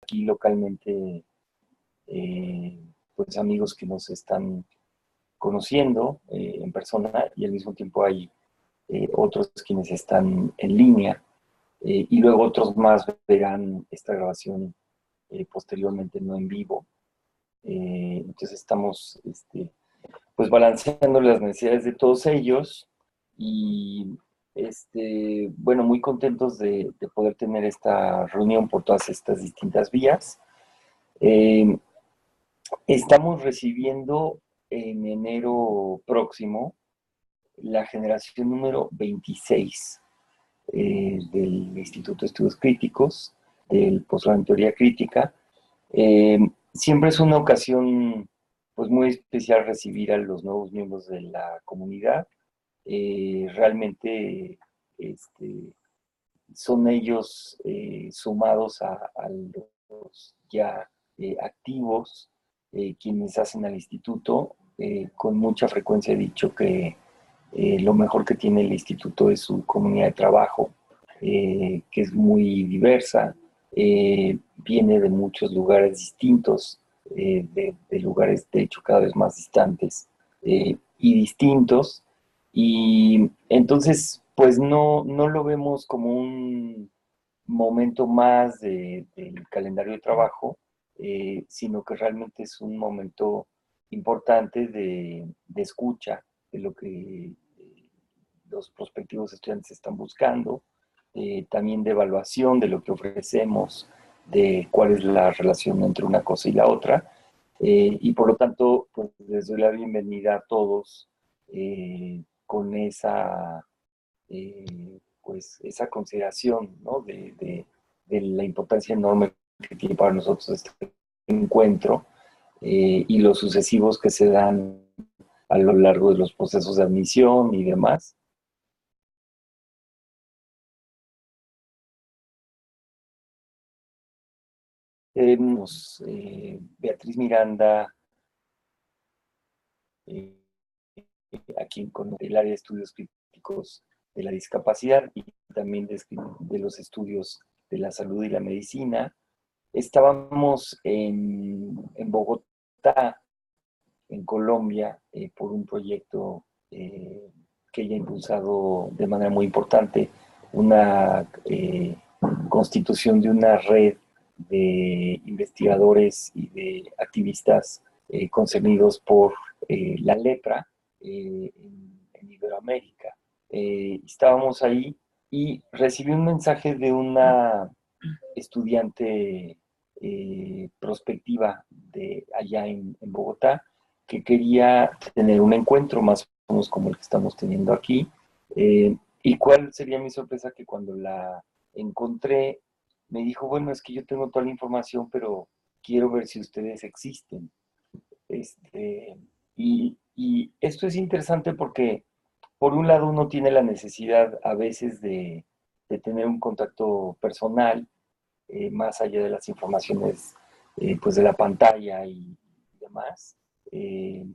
aquí localmente pues amigos que nos están conociendo en persona y al mismo tiempo hay otros quienes están en línea y luego otros más verán esta grabación posteriormente no en vivo. Entonces estamos pues balanceando las necesidades de todos ellos y bueno, muy contentos de poder tener esta reunión por todas estas distintas vías. Eh, Estamos recibiendo en enero próximo la generación número 26 del Instituto de Estudios Críticos, del posgrado en Teoría Crítica. Siempre es una ocasión pues, muy especial recibir a los nuevos miembros de la comunidad. Realmente son ellos sumados a los ya activos, quienes hacen al instituto. Con mucha frecuencia he dicho que lo mejor que tiene el instituto es su comunidad de trabajo, que es muy diversa, viene de muchos lugares distintos, de lugares de hecho cada vez más distantes y distintos, y entonces pues no lo vemos como un momento más del calendario de trabajo, sino que realmente es un momento importante de escucha de lo que los prospectivos estudiantes están buscando, también de evaluación de lo que ofrecemos, de cuál es la relación entre una cosa y la otra, y por lo tanto, pues les doy la bienvenida a todos con esa pues esa consideración, ¿no? de la importancia enorme que tiene para nosotros este encuentro y los sucesivos que se dan a lo largo de los procesos de admisión y demás. Beatriz Miranda, eh, aquí con el área de estudios críticos de la discapacidad y también de los estudios de la salud y la medicina. Estábamos en Bogotá, en Colombia, por un proyecto que ella ha impulsado de manera muy importante, una constitución de una red de investigadores y de activistas concernidos por la lepra en Iberoamérica. Estábamos ahí y recibí un mensaje de una estudiante prospectiva de allá en Bogotá que quería tener un encuentro más o menos como el que estamos teniendo aquí. ¿Y cuál sería mi sorpresa? Que cuando la encontré, me dijo, bueno, es que yo tengo toda la información, pero quiero ver si ustedes existen. Y esto es interesante porque, por un lado, uno tiene la necesidad a veces de tener un contacto personal, más allá de las informaciones pues de la pantalla y demás. Eh,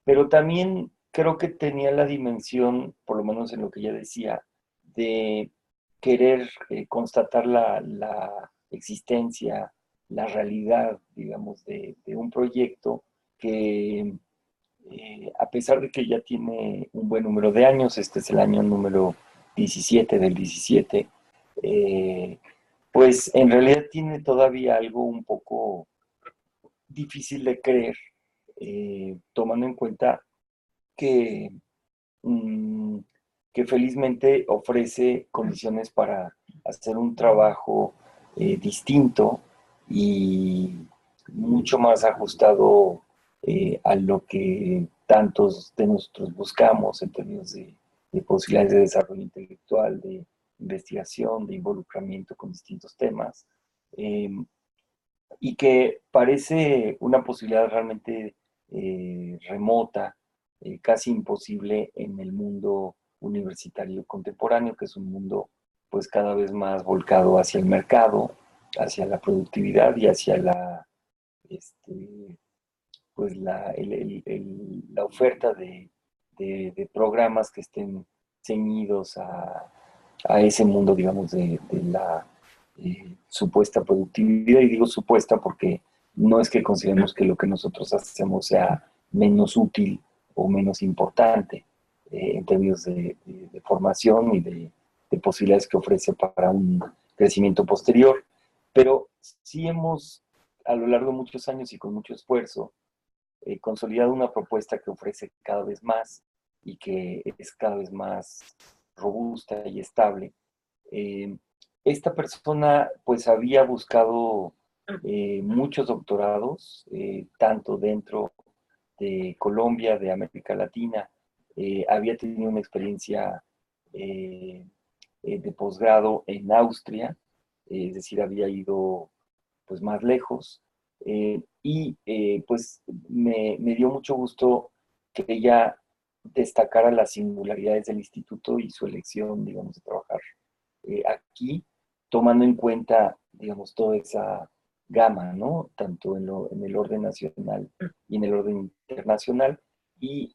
pero también creo que tenía la dimensión, por lo menos en lo que ella decía, de querer constatar la existencia, la realidad, digamos, de un proyecto que a pesar de que ya tiene un buen número de años, este es el año número 17 del 17, eh, pues en realidad tiene todavía algo un poco difícil de creer, tomando en cuenta que, mmm, que felizmente ofrece condiciones para hacer un trabajo distinto y mucho más ajustado a lo que tantos de nosotros buscamos en términos de posibilidades de desarrollo intelectual, de investigación, de involucramiento con distintos temas, eh, y que parece una posibilidad realmente remota, casi imposible en el mundo universitario contemporáneo, que es un mundo pues cada vez más volcado hacia el mercado, hacia la productividad y hacia este, pues la oferta de programas que estén ceñidos a ese mundo, digamos, de la supuesta productividad, y digo supuesta porque no es que consideremos que lo que nosotros hacemos sea menos útil o menos importante en términos de formación y de posibilidades que ofrece para un crecimiento posterior, pero sí hemos, a lo largo de muchos años y con mucho esfuerzo, consolidado una propuesta que ofrece cada vez más y que es cada vez más robusta y estable. Eh, Esta persona pues había buscado muchos doctorados, tanto dentro de Colombia, de América Latina, había tenido una experiencia eh, de posgrado en Austria, es decir, había ido pues más lejos, pues me dio mucho gusto que ella destacara las singularidades del instituto y su elección, digamos, de trabajar aquí, tomando en cuenta, digamos, toda esa gama, ¿no? Tanto en el orden nacional y en el orden internacional. Y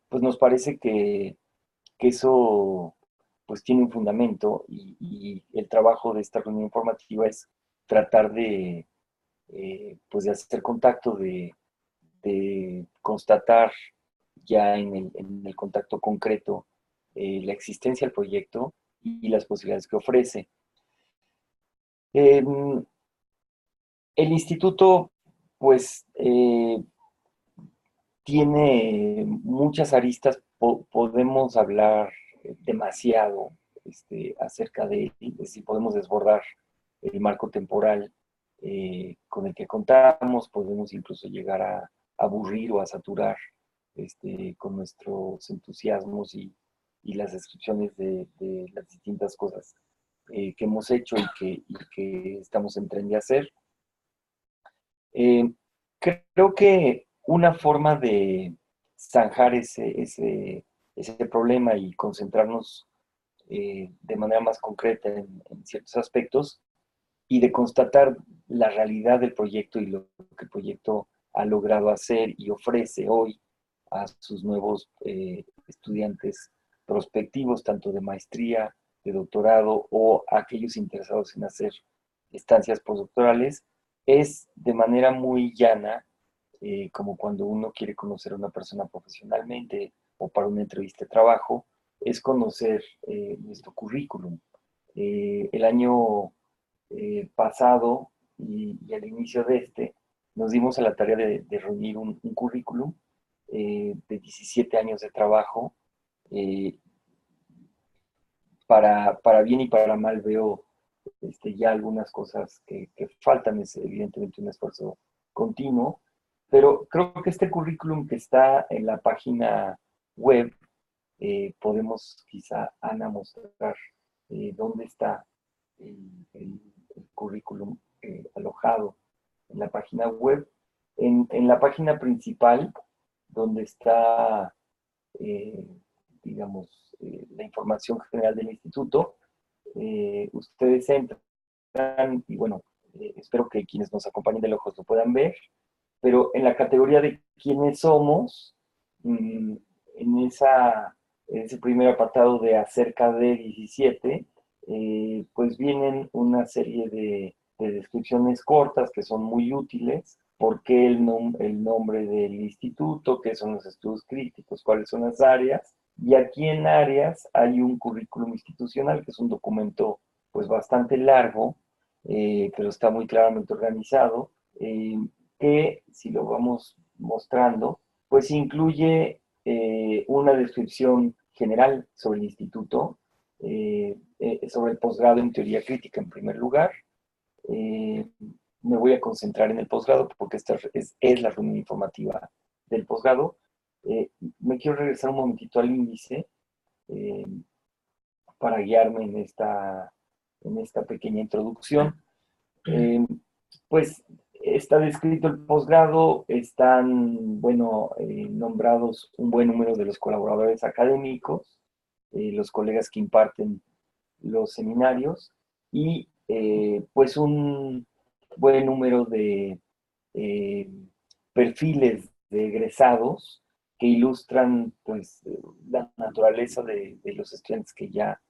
pues nos parece que eso pues tiene un fundamento y el trabajo de esta reunión informativa es tratar pues de hacer contacto, de constatar ya en el contacto concreto la existencia del proyecto y las posibilidades que ofrece. Eh, el instituto, pues, tiene muchas aristas, podemos hablar demasiado acerca de él, es decir, podemos desbordar el marco temporal con el que contamos, podemos incluso llegar a aburrir o a saturar con nuestros entusiasmos y las descripciones de las distintas cosas que hemos hecho y que estamos en tren de hacer. Eh, Creo que una forma de zanjar ese problema y concentrarnos de manera más concreta en ciertos aspectos y de constatar la realidad del proyecto y lo que el proyecto ha logrado hacer y ofrece hoy a sus nuevos estudiantes prospectivos, tanto de maestría, de doctorado o aquellos interesados en hacer estancias postdoctorales, es de manera muy llana, como cuando uno quiere conocer a una persona profesionalmente o para una entrevista de trabajo, es conocer nuestro currículum. El año pasado y al inicio de nos dimos a la tarea de reunir un currículum de 17 años de trabajo. Eh, para bien y para mal veo ya algunas cosas que faltan, es evidentemente un esfuerzo continuo, pero creo que este currículum que está en la página web, podemos quizá, Ana, mostrar dónde está el currículum alojado en la página web. En la página principal, donde está, eh, digamos, la información general del instituto, ustedes entran y bueno, espero que quienes nos acompañen de lejos lo puedan ver, pero en la categoría de quiénes somos, mm, en, en ese primer apartado de acerca de 17, pues vienen una serie de descripciones cortas que son muy útiles. ¿Por qué el nombre del instituto? ¿Qué son los estudios críticos? ¿Cuáles son las áreas? Y aquí en áreas hay un currículum institucional, que es un documento pues bastante largo, pero está muy claramente organizado, que si lo vamos mostrando, pues incluye una descripción general sobre el instituto, sobre el posgrado en teoría crítica en primer lugar. Eh, Me voy a concentrar en el posgrado porque esta es la reunión informativa del posgrado. Me quiero regresar un momentito al índice eh, para guiarme en esta pequeña introducción. Eh, pues está descrito el posgrado, están, bueno, nombrados un buen número de los colaboradores académicos, los colegas que imparten los seminarios y pues un buen número de eh, perfiles de egresados que ilustran pues la naturaleza de los estudiantes que ya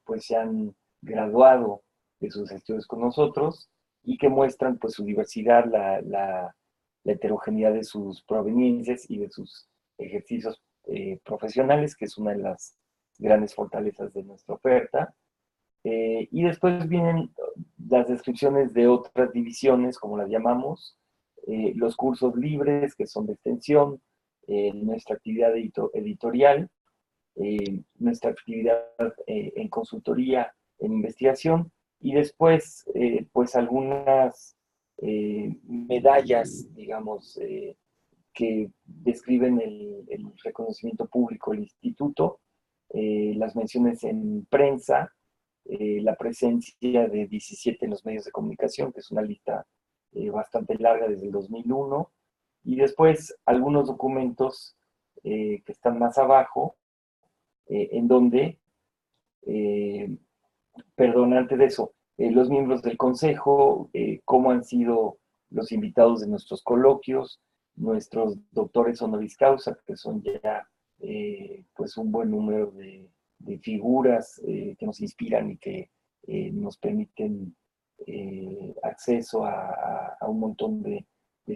pues se han graduado de sus estudios con nosotros y que muestran pues su diversidad, la heterogeneidad de sus proveniencias y de sus ejercicios profesionales, que es una de las grandes fortalezas de nuestra oferta. Y después vienen las descripciones de otras divisiones, como las llamamos, los cursos libres, que son de extensión, nuestra actividad editorial, nuestra actividad en consultoría, en investigación, y después, pues algunas medallas, digamos, que describen el reconocimiento público del instituto, las menciones en prensa, la presencia de 17 en los medios de comunicación, que es una lista bastante larga desde el 2001, y después algunos documentos que están más abajo, en donde, eh, perdón, antes de eso, los miembros del consejo, cómo han sido los invitados de nuestros coloquios, nuestros doctores honoris causa, que son ya pues un buen número de figuras que nos inspiran y que nos permiten acceso a un montón de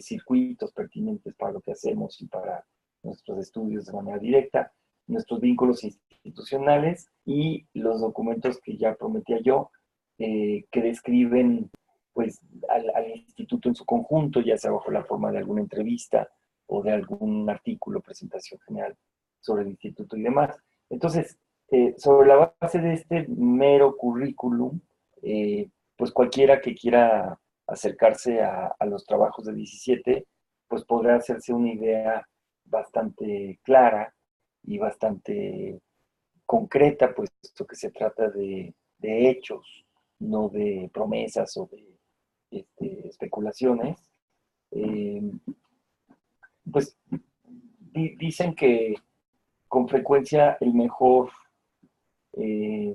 circuitos pertinentes para lo que hacemos y para nuestros estudios de manera directa, nuestros vínculos institucionales y los documentos que ya prometía yo, que describen pues, al instituto en su conjunto, ya sea bajo la forma de alguna entrevista o de algún artículo, presentación general sobre el instituto y demás. Entonces, sobre la base de este mero currículum, pues cualquiera que quiera acercarse a los trabajos de 17, pues podrá hacerse una idea bastante clara y bastante concreta, puesto que se trata de hechos, no de promesas o de especulaciones. Eh, pues dicen que con frecuencia eh,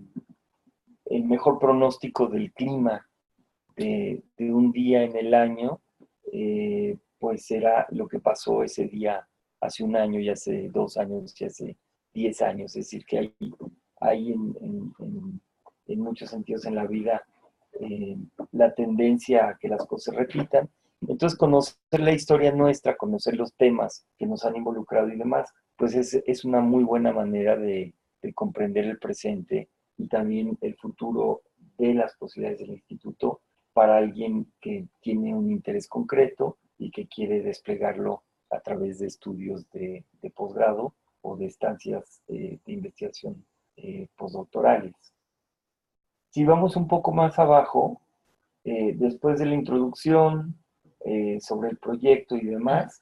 el mejor pronóstico del clima de un día en el año, pues será lo que pasó ese día hace un año y hace 2 años y hace 10 años. Es decir, que hay en muchos sentidos en la vida eh, la tendencia a que las cosas se repitan. Entonces, conocer la historia nuestra, conocer los temas que nos han involucrado y demás, pues es una muy buena manera de comprender el presente y también el futuro de las posibilidades del instituto para alguien que tiene un interés concreto y que quiere desplegarlo a través de estudios de posgrado o de estancias de investigación postdoctorales. Si vamos un poco más abajo, después de la introducción sobre el proyecto y demás,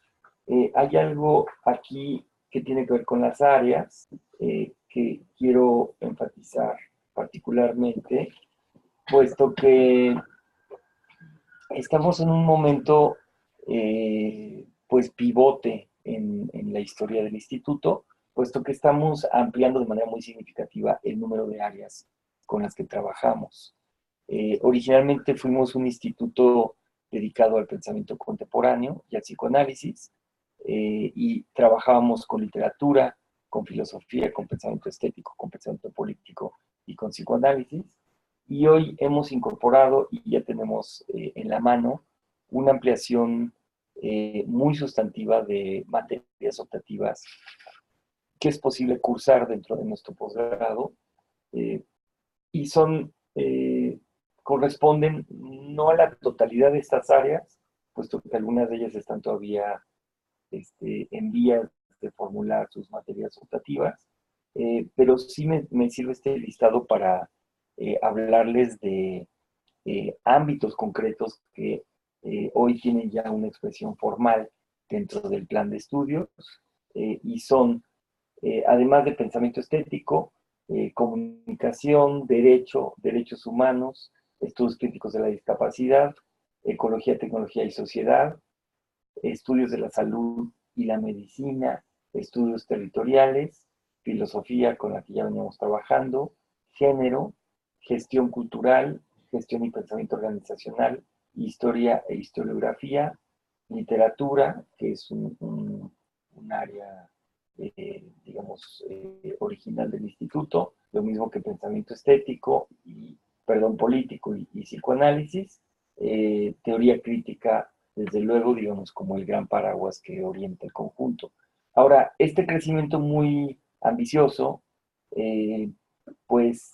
hay algo aquí que tiene que ver con las áreas que quiero enfatizar particularmente, puesto que estamos en un momento pues pivote en la historia del instituto, puesto que estamos ampliando de manera muy significativa el número de áreas con las que trabajamos. Originalmente fuimos un instituto dedicado al pensamiento contemporáneo y al psicoanálisis, y trabajábamos con literatura, con filosofía, con pensamiento estético, con pensamiento político y con psicoanálisis. Y hoy hemos incorporado y ya tenemos en la mano una ampliación muy sustantiva de materias optativas que es posible cursar dentro de nuestro posgrado, eh, y corresponden no a la totalidad de estas áreas, puesto que algunas de ellas están todavía en vías de formular sus materias optativas, pero sí me sirve este listado para hablarles de ámbitos concretos que hoy tienen ya una expresión formal dentro del plan de estudios, y son, además de pensamiento estético, comunicación, derecho, derechos humanos, estudios críticos de la discapacidad, ecología, tecnología y sociedad, estudios de la salud y la medicina, estudios territoriales, filosofía con la que ya veníamos trabajando, género, gestión cultural, gestión y pensamiento organizacional, historia e historiografía, literatura, que es un área, digamos, original del instituto, lo mismo que pensamiento estético y perdón, político y psicoanálisis, teoría crítica, desde luego, digamos, como el gran paraguas que orienta el conjunto. Ahora, este crecimiento muy ambicioso, pues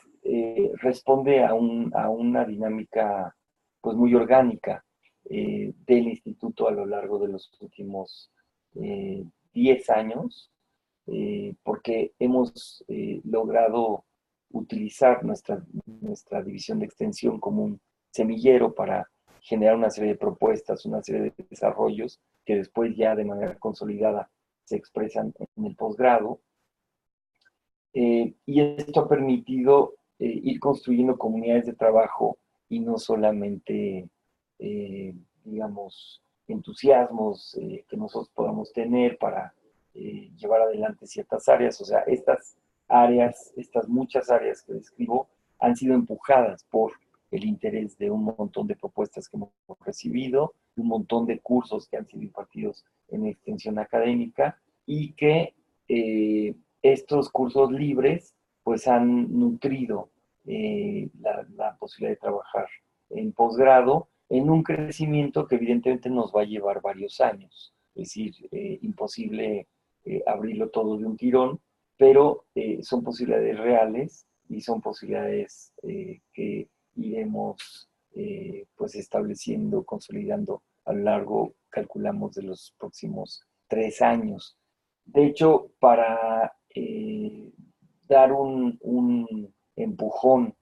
responde a una dinámica pues muy orgánica del instituto a lo largo de los últimos 10 años, porque hemos logrado utilizar nuestra división de extensión como un semillero para generar una serie de propuestas, una serie de desarrollos que después ya de manera consolidada se expresan en el posgrado. Y esto ha permitido ir construyendo comunidades de trabajo y no solamente, digamos, entusiasmos que nosotros podamos tener para llevar adelante ciertas áreas. O sea, estas áreas, estas muchas áreas que describo, han sido empujadas por el interés de un montón de propuestas que hemos recibido, un montón de cursos que han sido impartidos en extensión académica y que estos cursos libres pues han nutrido la posibilidad de trabajar en posgrado en un crecimiento que evidentemente nos va a llevar varios años. Es decir, imposible abrirlo todo de un tirón, pero son posibilidades reales y son posibilidades que iremos pues estableciendo, consolidando a lo largo, calculamos, de los próximos 3 años. De hecho, para dar un empujón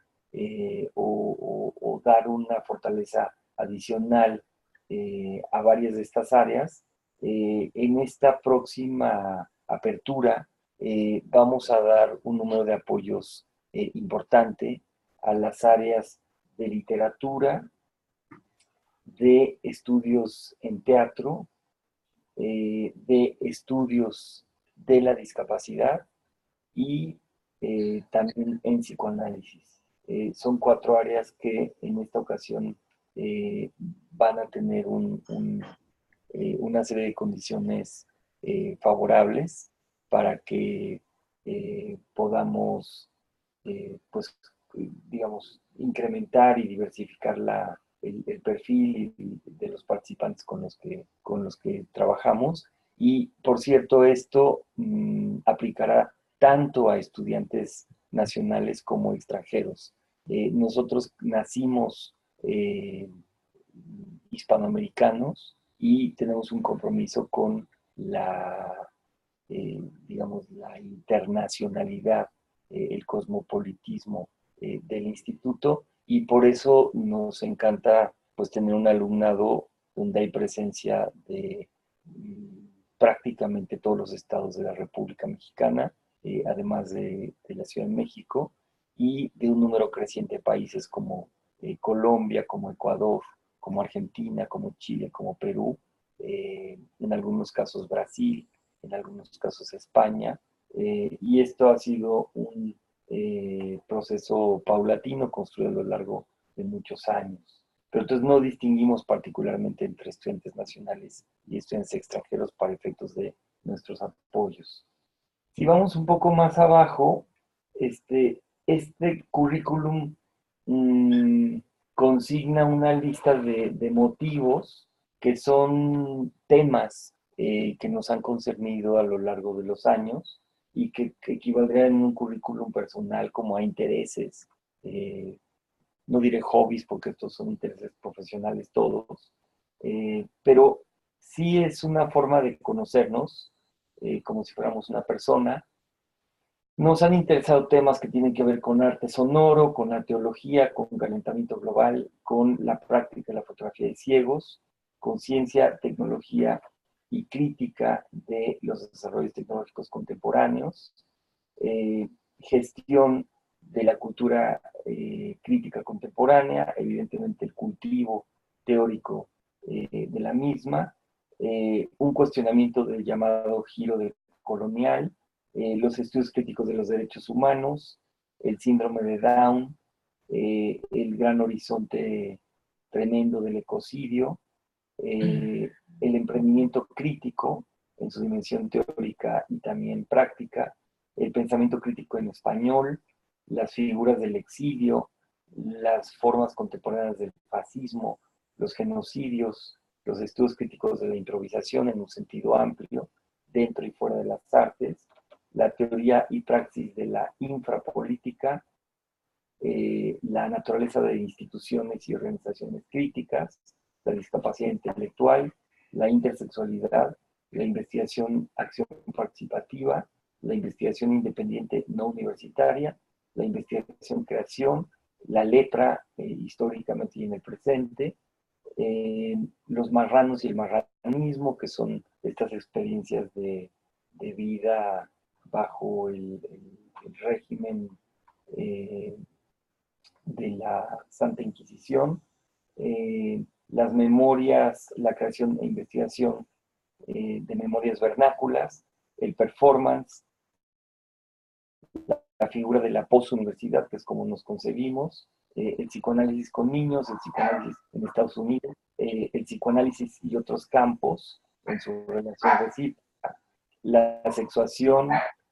o dar una fortaleza adicional a varias de estas áreas, en esta próxima apertura vamos a dar un número de apoyos importante a las áreas de literatura, de estudios en teatro, de estudios de la discapacidad y también en psicoanálisis. Son 4 áreas que en esta ocasión van a tener una serie de condiciones favorables para que podamos, pues, digamos, incrementar y diversificar el perfil de los participantes con los que trabajamos. Y, por cierto, esto aplicará tanto a estudiantes nacionales como extranjeros. Nosotros nacimos hispanoamericanos y tenemos un compromiso con digamos, la internacionalidad, el cosmopolitismo del instituto, y por eso nos encanta pues tener un alumnado donde hay presencia de prácticamente todos los estados de la República Mexicana, además de la Ciudad de México, y de un número creciente de países como Colombia, como Ecuador, como Argentina, como Chile, como Perú, en algunos casos Brasil, en algunos casos España, y esto ha sido un proceso paulatino construido a lo largo de muchos años. Pero entonces no distinguimos particularmente entre estudiantes nacionales y estudiantes extranjeros para efectos de nuestros apoyos. Si vamos un poco más abajo, este currículum mmm, consigna una lista de motivos que son temas que nos han concernido a lo largo de los años y que equivaldrían en un currículum personal como a intereses, no diré hobbies porque estos son intereses profesionales todos, pero sí es una forma de conocernos como si fuéramos una persona. Nos han interesado temas que tienen que ver con arte sonoro, con arqueología, con calentamiento global, con la práctica de la fotografía de ciegos, con ciencia, tecnología y crítica de los desarrollos tecnológicos contemporáneos, gestión de la cultura crítica contemporánea, evidentemente el cultivo teórico de la misma, un cuestionamiento del llamado giro de colonial, los estudios críticos de los derechos humanos, el síndrome de Down, el gran horizonte tremendo del ecocidio, el emprendimiento crítico en su dimensión teórica y también práctica, el pensamiento crítico en español, las figuras del exilio, las formas contemporáneas del fascismo, los genocidios, los estudios críticos de la improvisación en un sentido amplio, dentro y fuera de las artes, la teoría y praxis de la infrapolítica, la naturaleza de instituciones y organizaciones críticas, la discapacidad intelectual, la intersexualidad, la investigación, acción participativa, la investigación independiente no universitaria, la investigación creación, la letra históricamente y en el presente, los marranos y el marranismo, que son estas experiencias de vida bajo el régimen de la Santa Inquisición, las memorias, la creación e investigación de memorias vernáculas, el performance, la figura de la posuniversidad, que es como nos concebimos, el psicoanálisis con niños, el psicoanálisis en Estados Unidos, el psicoanálisis y otros campos en su relación recíproca, la sexuación,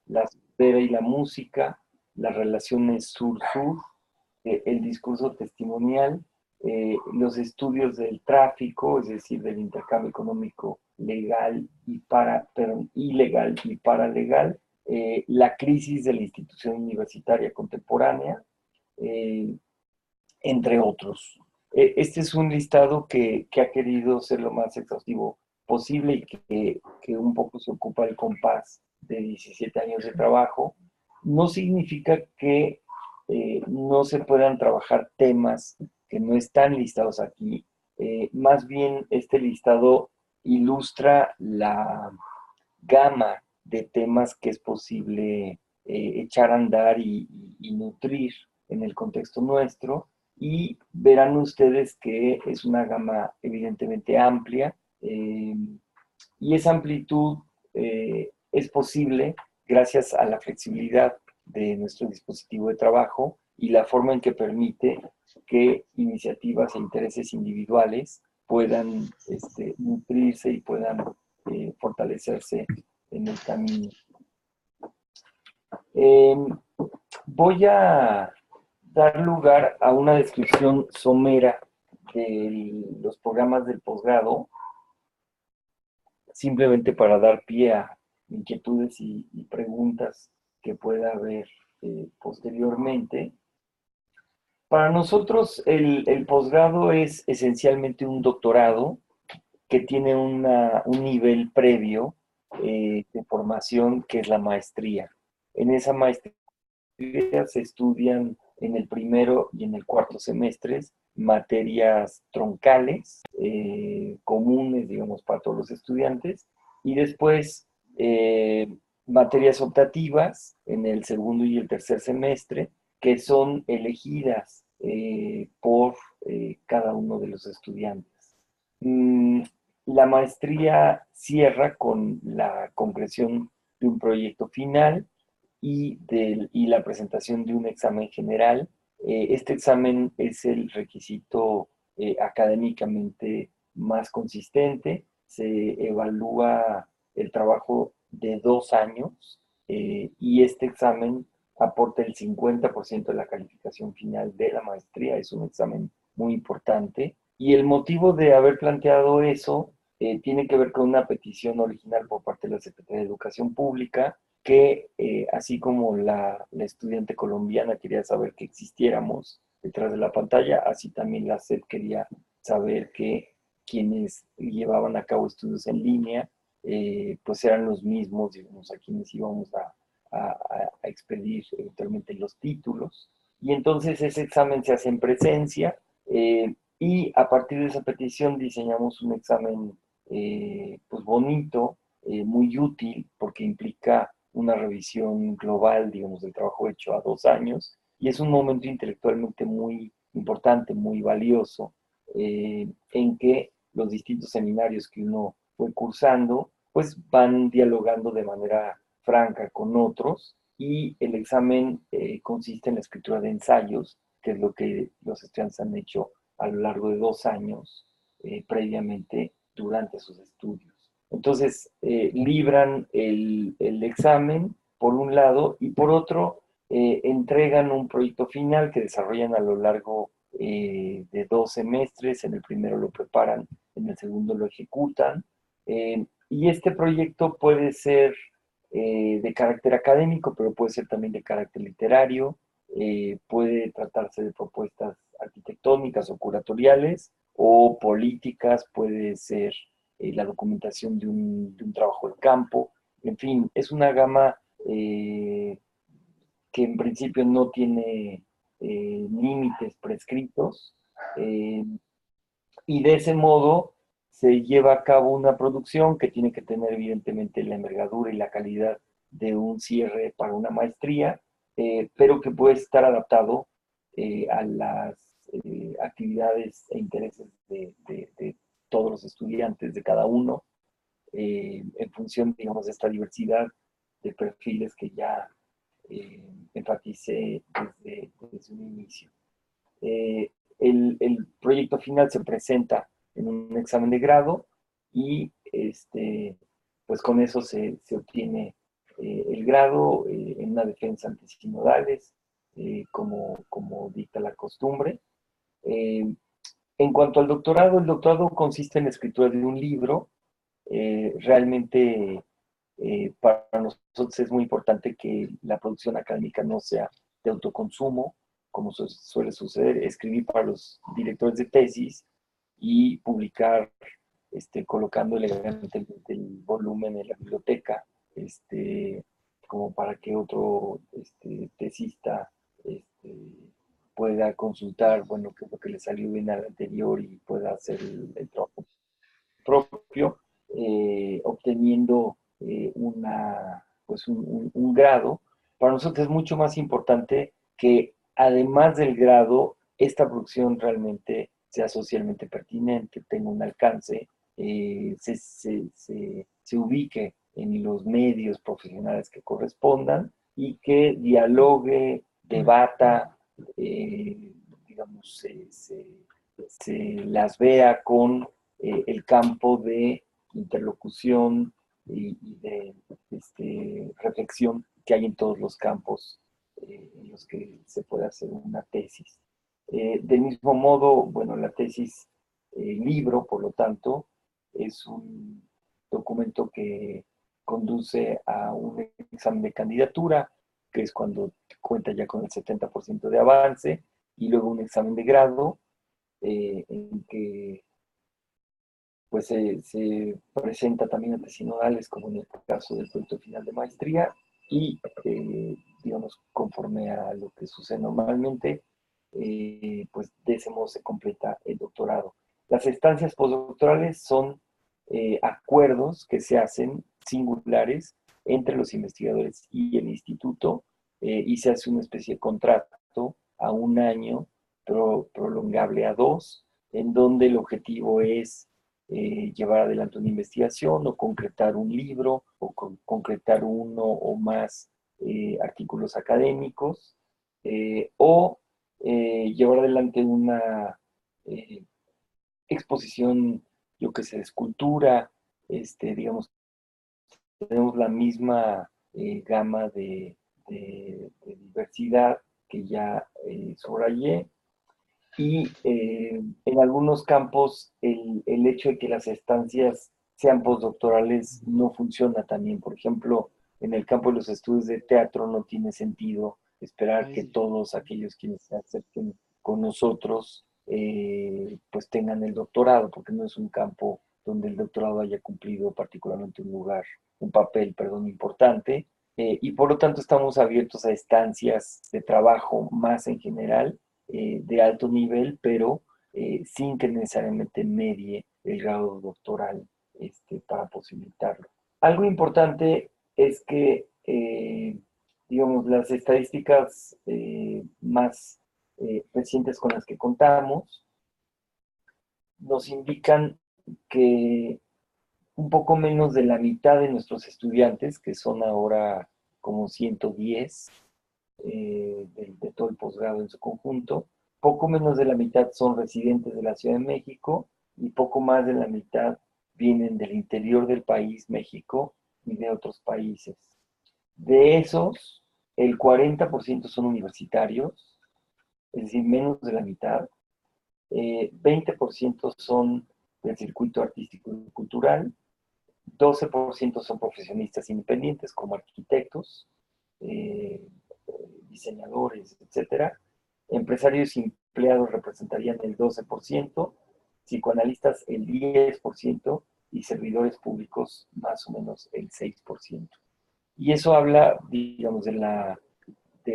la esfera y la música, las relaciones sur-sur, el discurso testimonial, los estudios del tráfico, es decir, del intercambio económico legal y ilegal y paralegal, la crisis de la institución universitaria contemporánea, eh, entre otros. Este es un listado que ha querido ser lo más exhaustivo posible y que un poco se ocupa el compás de 17 años de trabajo. No significa que no se puedan trabajar temas que no están listados aquí. Más bien, este listado ilustra la gama de temas que es posible echar a andar y nutrir en el contexto nuestro. Y verán ustedes que es una gama evidentemente amplia, y esa amplitud es posible gracias a la flexibilidad de nuestro dispositivo de trabajo y la forma en que permite que iniciativas e intereses individuales puedan nutrirse y puedan fortalecerse en el camino. Eh, Voy a dar lugar a una descripción somera de los programas del posgrado, simplemente para dar pie a inquietudes y preguntas que pueda haber posteriormente. Para nosotros el posgrado es esencialmente un doctorado que tiene un nivel previo de formación que es la maestría. En esa maestría se estudian en el primero y en el cuarto semestres materias troncales, comunes, digamos, para todos los estudiantes, y después materias optativas en el segundo y el tercer semestre, que son elegidas por cada uno de los estudiantes. La maestría cierra con la concreción de un proyecto final y la presentación de un examen general. Este examen es el requisito académicamente más consistente. Se evalúa el trabajo de 2 años y este examen aporta el 50% de la calificación final de la maestría. Es un examen muy importante. Y el motivo de haber planteado eso tiene que ver con una petición original por parte de la Secretaría de Educación Pública, que así como la estudiante colombiana quería saber que existiéramos detrás de la pantalla, así también la SEP quería saber que quienes llevaban a cabo estudios en línea, pues eran los mismos, digamos, a quienes íbamos a expedir eventualmente los títulos. Y entonces ese examen se hace en presencia, y a partir de esa petición diseñamos un examen pues bonito, muy útil, porque implica una revisión global, digamos, del trabajo hecho a 2 años, y es un momento intelectualmente muy importante, muy valioso, en que los distintos seminarios que uno fue cursando, pues van dialogando de manera franca con otros, y el examen consiste en la escritura de ensayos, que es lo que los estudiantes han hecho a lo largo de 2 años previamente durante sus estudios. Entonces, libran el examen por un lado y por otro, entregan un proyecto final que desarrollan a lo largo de 2 semestres. En el primero lo preparan, en el segundo lo ejecutan. Y este proyecto puede ser de carácter académico, pero puede ser también de carácter literario. Puede tratarse de propuestas arquitectónicas o curatoriales o políticas, puede ser la documentación de un trabajo de campo. En fin, es una gama que en principio no tiene límites prescritos, eh, y de ese modo se lleva a cabo una producción que tiene que tener evidentemente la envergadura y la calidad de un cierre para una maestría, pero que puede estar adaptado a las actividades e intereses de todos los estudiantes, de cada uno, en función, digamos, de esta diversidad de perfiles que ya enfaticé desde un inicio. Eh, el proyecto final se presenta en un examen de grado y pues con eso se obtiene el grado en una defensa ante sinodales, como dicta la costumbre. Eh, en cuanto al doctorado, el doctorado consiste en la escritura de un libro. Realmente para nosotros es muy importante que la producción académica no sea de autoconsumo, como suele suceder, escribir para los directores de tesis y publicar colocando elegantemente el volumen en la biblioteca, como para que otro tesista este, pueda consultar, bueno, qué es lo que le salió bien al anterior y pueda hacer el trabajo propio, obteniendo pues un grado. Para nosotros es mucho más importante que además del grado, esta producción realmente sea socialmente pertinente, tenga un alcance, se ubique en los medios profesionales que correspondan y que dialogue, debata, digamos, se las vea con el campo de interlocución y de reflexión que hay en todos los campos en los que se puede hacer una tesis. Del mismo modo, bueno, la tesis libro, por lo tanto, es un documento que conduce a un examen de candidatura, que es cuando cuenta ya con el 70% de avance, y luego un examen de grado, en que pues se presenta también ante sinodales, como en el caso del proyecto final de maestría, y digamos, conforme a lo que sucede normalmente, pues de ese modo se completa el doctorado. Las estancias postdoctorales son acuerdos que se hacen singulares entre los investigadores y el instituto, y se hace una especie de contrato a un año, prolongable a 2, en donde el objetivo es llevar adelante una investigación o concretar un libro o concretar uno o más artículos académicos, o llevar adelante una exposición, yo que sé, de escultura. Digamos, tenemos la misma gama de diversidad que ya subrayé. Y en algunos campos el hecho de que las estancias sean postdoctorales no funciona también. Por ejemplo, en el campo de los estudios de teatro no tiene sentido esperar que todos aquellos quienes se acerquen con nosotros pues tengan el doctorado, porque no es un campo donde el doctorado haya cumplido particularmente un papel, perdón, importante. Y por lo tanto estamos abiertos a estancias de trabajo más en general, de alto nivel, pero sin que necesariamente medie el grado doctoral para posibilitarlo. Algo importante es que, digamos, las estadísticas más recientes con las que contamos nos indican que un poco menos de la mitad de nuestros estudiantes, que son ahora como 110 de todo el posgrado en su conjunto, poco menos de la mitad son residentes de la Ciudad de México y poco más de la mitad vienen del interior del país, México, y de otros países. De esos, el 40% son universitarios, es decir, menos de la mitad. 20% son del circuito artístico y cultural, 12% son profesionistas independientes como arquitectos, eh, diseñadores, etcétera. Empresarios y empleados representarían el 12%, psicoanalistas el 10% y servidores públicos más o menos el 6%. Y eso habla, digamos, de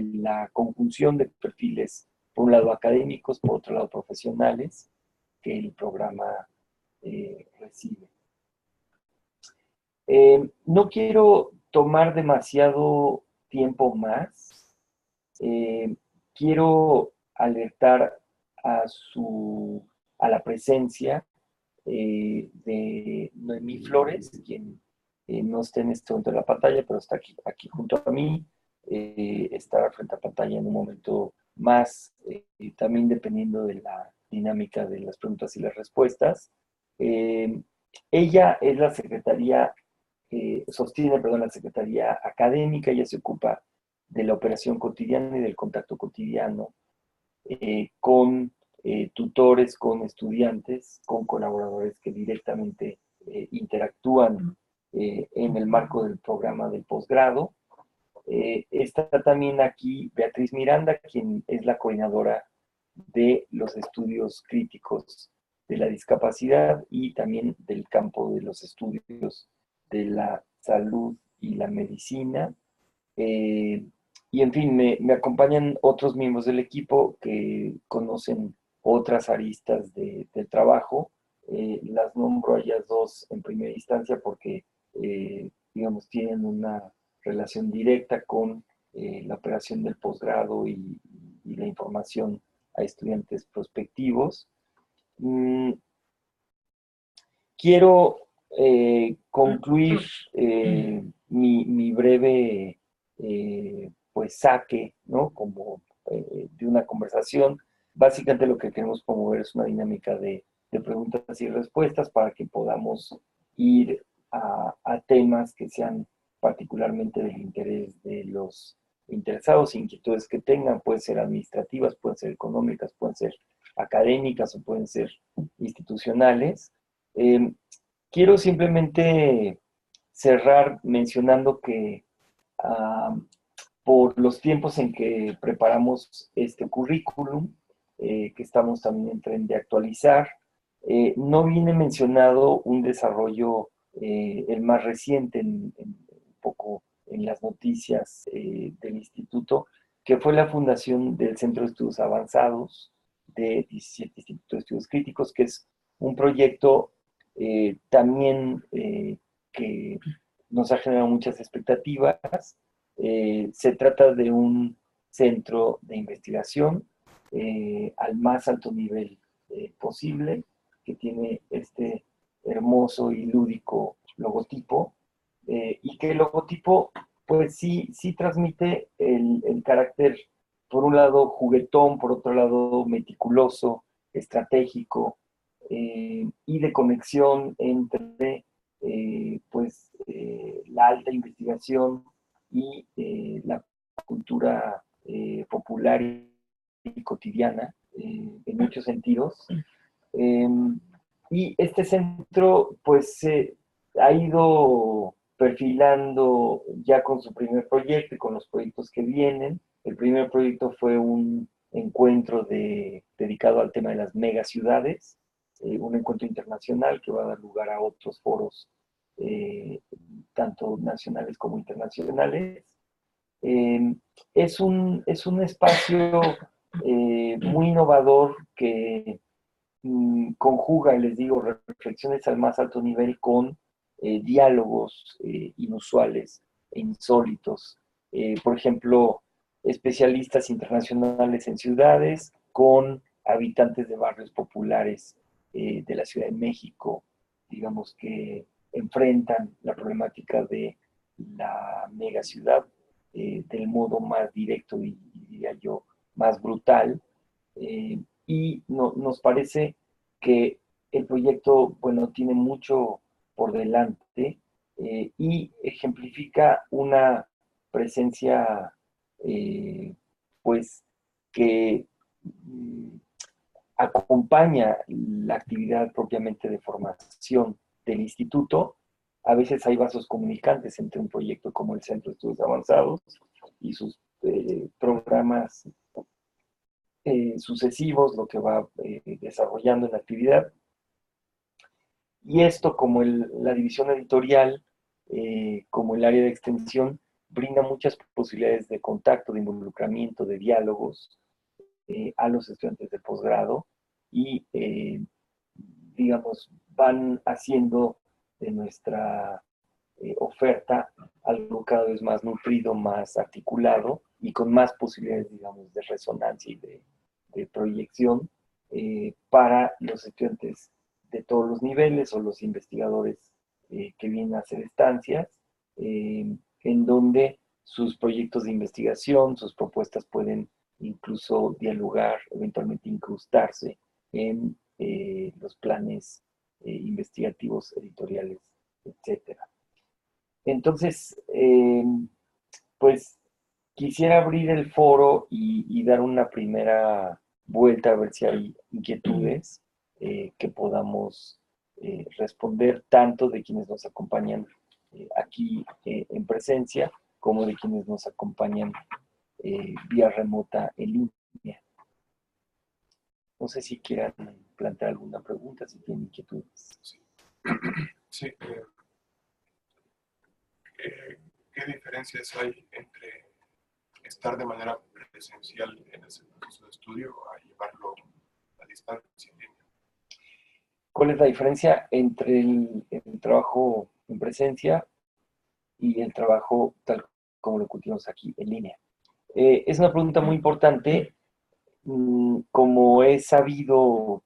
la conjunción de perfiles, por un lado académicos, por otro lado profesionales, que el programa recibe. No quiero tomar demasiado tiempo más. Quiero alertar a la presencia de Noemí Flores, quien no está en este momento en la pantalla, pero está aquí junto a mí. Estará frente a pantalla en un momento más, también dependiendo de la dinámica de las preguntas y las respuestas. Ella es la secretaría, sostiene, perdón, la secretaría académica. Ella se ocupa de la operación cotidiana y del contacto cotidiano con tutores, con estudiantes, con colaboradores que directamente interactúan en el marco del programa del posgrado. Está también aquí Beatriz Miranda, quien es la coordinadora de los estudios críticos de la discapacidad y también del campo de los estudios de la salud y la medicina. Eh, y en fin, me acompañan otros miembros del equipo que conocen otras aristas del trabajo. Las nombro a ellas dos en primera instancia porque, digamos, tienen una relación directa con la operación del posgrado y la información a estudiantes prospectivos. Mm, Quiero concluir mi breve pues saque, ¿no? Como de una conversación. Básicamente lo que queremos promover es una dinámica de preguntas y respuestas para que podamos ir a temas que sean particularmente del interés de los interesados, inquietudes que tengan. Pueden ser administrativas, pueden ser económicas, pueden ser académicas o pueden ser institucionales. eh, Quiero simplemente cerrar mencionando que por los tiempos en que preparamos este currículum, que estamos también en tren de actualizar, no viene mencionado un desarrollo, el más reciente, un poco en las noticias del instituto, que fue la fundación del Centro de Estudios Avanzados de 17 Institutos de Estudios Críticos, que es un proyecto también que nos ha generado muchas expectativas. Se trata de un centro de investigación al más alto nivel posible, que tiene este hermoso y lúdico logotipo, y que el logotipo pues sí transmite el carácter, por un lado juguetón, por otro lado meticuloso, estratégico, y de conexión entre la alta investigación y la cultura popular y cotidiana en muchos sentidos. Eh, y este centro pues ha ido perfilando ya con su primer proyecto y con los proyectos que vienen. El primer proyecto fue un encuentro dedicado al tema de las megaciudades, un encuentro internacional que va a dar lugar a otros foros, eh, tanto nacionales como internacionales. Eh, es un espacio muy innovador que conjuga, les digo, reflexiones al más alto nivel con diálogos inusuales e insólitos. Por ejemplo, especialistas internacionales en ciudades con habitantes de barrios populares de la Ciudad de México, digamos, que enfrentan la problemática de la megaciudad del modo más directo y, diría yo, más brutal. Y nos parece que el proyecto, bueno, tiene mucho por delante y ejemplifica una presencia pues que mm, acompaña la actividad propiamente de formación del instituto. A veces hay vasos comunicantes entre un proyecto como el Centro de Estudios Avanzados y sus programas sucesivos, lo que va desarrollando en la actividad. Y esto, como la división editorial, como el área de extensión, brinda muchas posibilidades de contacto, de involucramiento, de diálogos a los estudiantes de posgrado y, digamos, van haciendo de nuestra oferta algo cada vez más nutrido, más articulado y con más posibilidades, digamos, de resonancia y de proyección para los estudiantes de todos los niveles o los investigadores que vienen a hacer estancias, en donde sus proyectos de investigación, sus propuestas pueden incluso dialogar, eventualmente incrustarse en los planes investigativos, editoriales, etcétera. Entonces, pues quisiera abrir el foro y dar una primera vuelta a ver si hay inquietudes que podamos responder tanto de quienes nos acompañan aquí en presencia como de quienes nos acompañan vía remota en línea. No sé si quieran plantear alguna pregunta, si tienen inquietudes. Sí. Sí. ¿Qué diferencias hay entre estar de manera presencial en ese proceso de estudio a llevarlo a distancia en línea? ¿Cuál es la diferencia entre el trabajo en presencia y el trabajo tal como lo discutimos aquí en línea? Es una pregunta muy importante. Como he sabido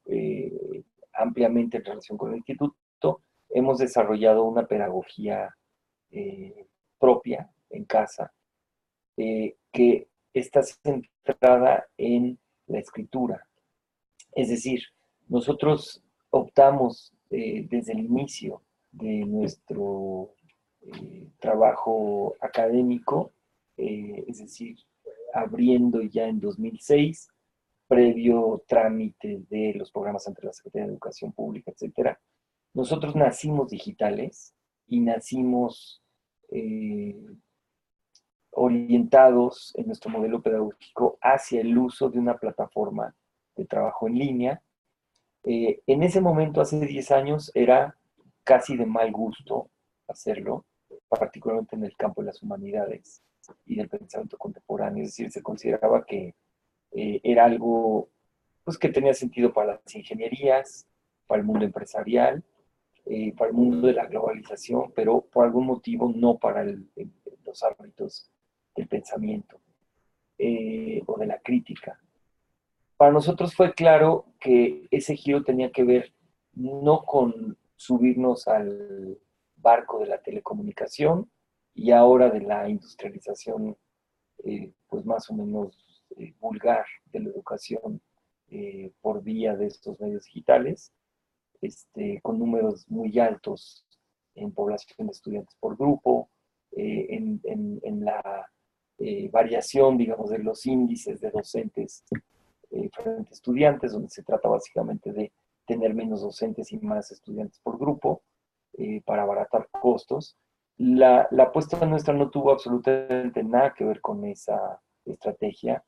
ampliamente en relación con el instituto, hemos desarrollado una pedagogía propia en casa que está centrada en la escritura. Es decir, nosotros optamos desde el inicio de nuestro trabajo académico, es decir, abriendo ya en 2006, previo trámite de los programas ante la Secretaría de Educación Pública, etcétera. Nosotros nacimos digitales y nacimos orientados en nuestro modelo pedagógico hacia el uso de una plataforma de trabajo en línea. En ese momento, hace 10 años, era casi de mal gusto hacerlo, particularmente en el campo de las humanidades y del pensamiento contemporáneo. Es decir, se consideraba que era algo pues, que tenía sentido para las ingenierías, para el mundo empresarial, para el mundo de la globalización, pero por algún motivo no para los ámbitos del pensamiento o de la crítica. Para nosotros fue claro que ese giro tenía que ver no con subirnos al barco de la telecomunicación y ahora de la industrialización, pues más o menos vulgar de la educación por vía de estos medios digitales, con números muy altos en población de estudiantes por grupo, en la variación, digamos, de los índices de docentes frente a estudiantes, donde se trata básicamente de tener menos docentes y más estudiantes por grupo para abaratar costos. La apuesta nuestra no tuvo absolutamente nada que ver con esa estrategia.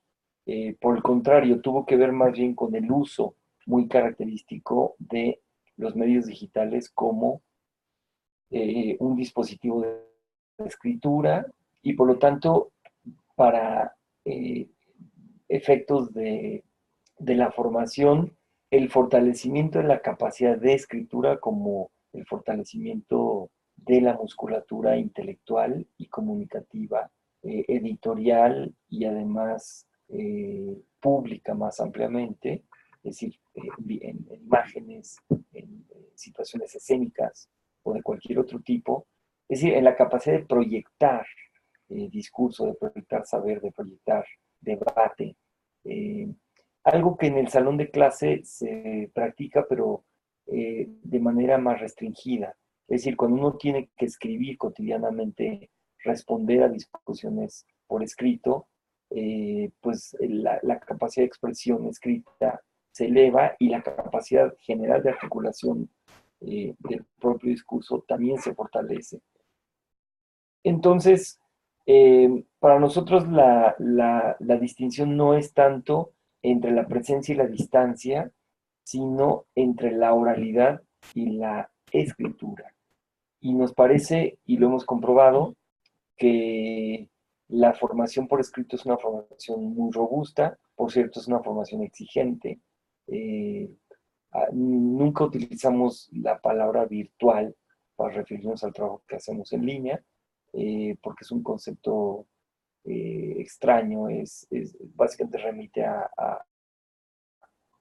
Por el contrario, tuvo que ver más bien con el uso muy característico de los medios digitales como un dispositivo de escritura y por lo tanto para efectos de la formación, el fortalecimiento de la capacidad de escritura como el fortalecimiento de la musculatura intelectual y comunicativa, editorial y además pública más ampliamente, es decir, en imágenes, en situaciones escénicas o de cualquier otro tipo, es decir, en la capacidad de proyectar discurso, de proyectar saber, de proyectar debate. Algo que en el salón de clase se practica, pero de manera más restringida. Es decir, cuando uno tiene que escribir cotidianamente, responder a discusiones por escrito, pues la capacidad de expresión escrita se eleva y la capacidad general de articulación del propio discurso también se fortalece. Entonces, para nosotros la distinción no es tanto entre la presencia y la distancia, sino entre la oralidad y la escritura. Y nos parece, y lo hemos comprobado, que la formación por escrito es una formación muy robusta, por cierto, es una formación exigente. Eh, Nunca utilizamos la palabra virtual para referirnos al trabajo que hacemos en línea, porque es un concepto extraño, básicamente remite a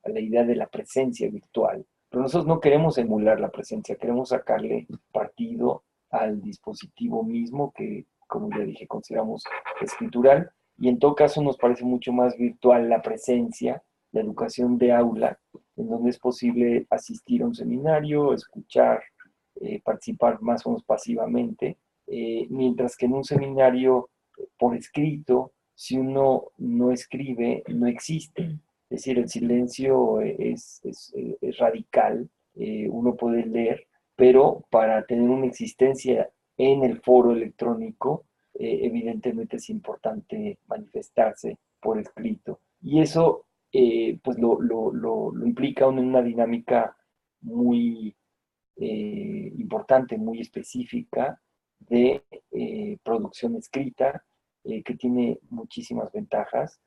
la idea de la presencia virtual. Pero nosotros no queremos emular la presencia, queremos sacarle partido al dispositivo mismo que, como ya dije, consideramos escritural. Y en todo caso nos parece mucho más virtual la presencia, la educación de aula, en donde es posible asistir a un seminario, escuchar, participar más o menos pasivamente, mientras que en un seminario por escrito, si uno no escribe, no existe. Es decir, el silencio es radical, uno puede leer, pero para tener una existencia en el foro electrónico, evidentemente es importante manifestarse por escrito. Y eso pues lo implica en una dinámica muy importante, muy específica de producción escrita, que tiene muchísimas ventajas.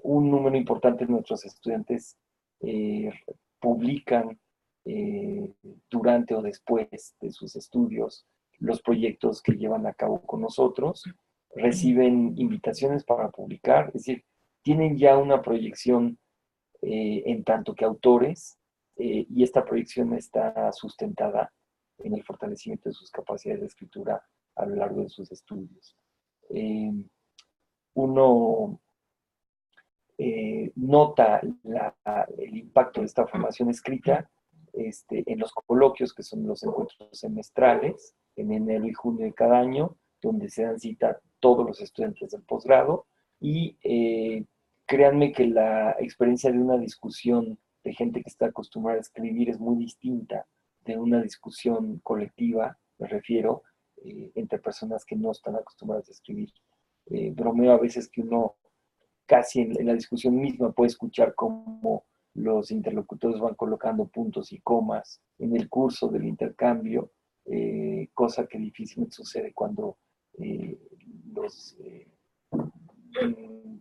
Un número importante de nuestros estudiantes eh, publican eh, durante o después de sus estudios los proyectos que llevan a cabo con nosotros, reciben invitaciones para publicar, es decir, tienen ya una proyección en tanto que autores, y esta proyección está sustentada en el fortalecimiento de sus capacidades de escritura a lo largo de sus estudios. Eh, Uno nota el impacto de esta formación escrita en los coloquios, que son los encuentros semestrales, en enero y junio de cada año, donde se dan cita todos los estudiantes del posgrado, y créanme que la experiencia de una discusión de gente que está acostumbrada a escribir es muy distinta de una discusión colectiva, me refiero, entre personas que no están acostumbradas a escribir. Bromeo a veces que uno casi en la discusión misma puede escuchar cómo los interlocutores van colocando puntos y comas en el curso del intercambio, cosa que difícilmente sucede cuando los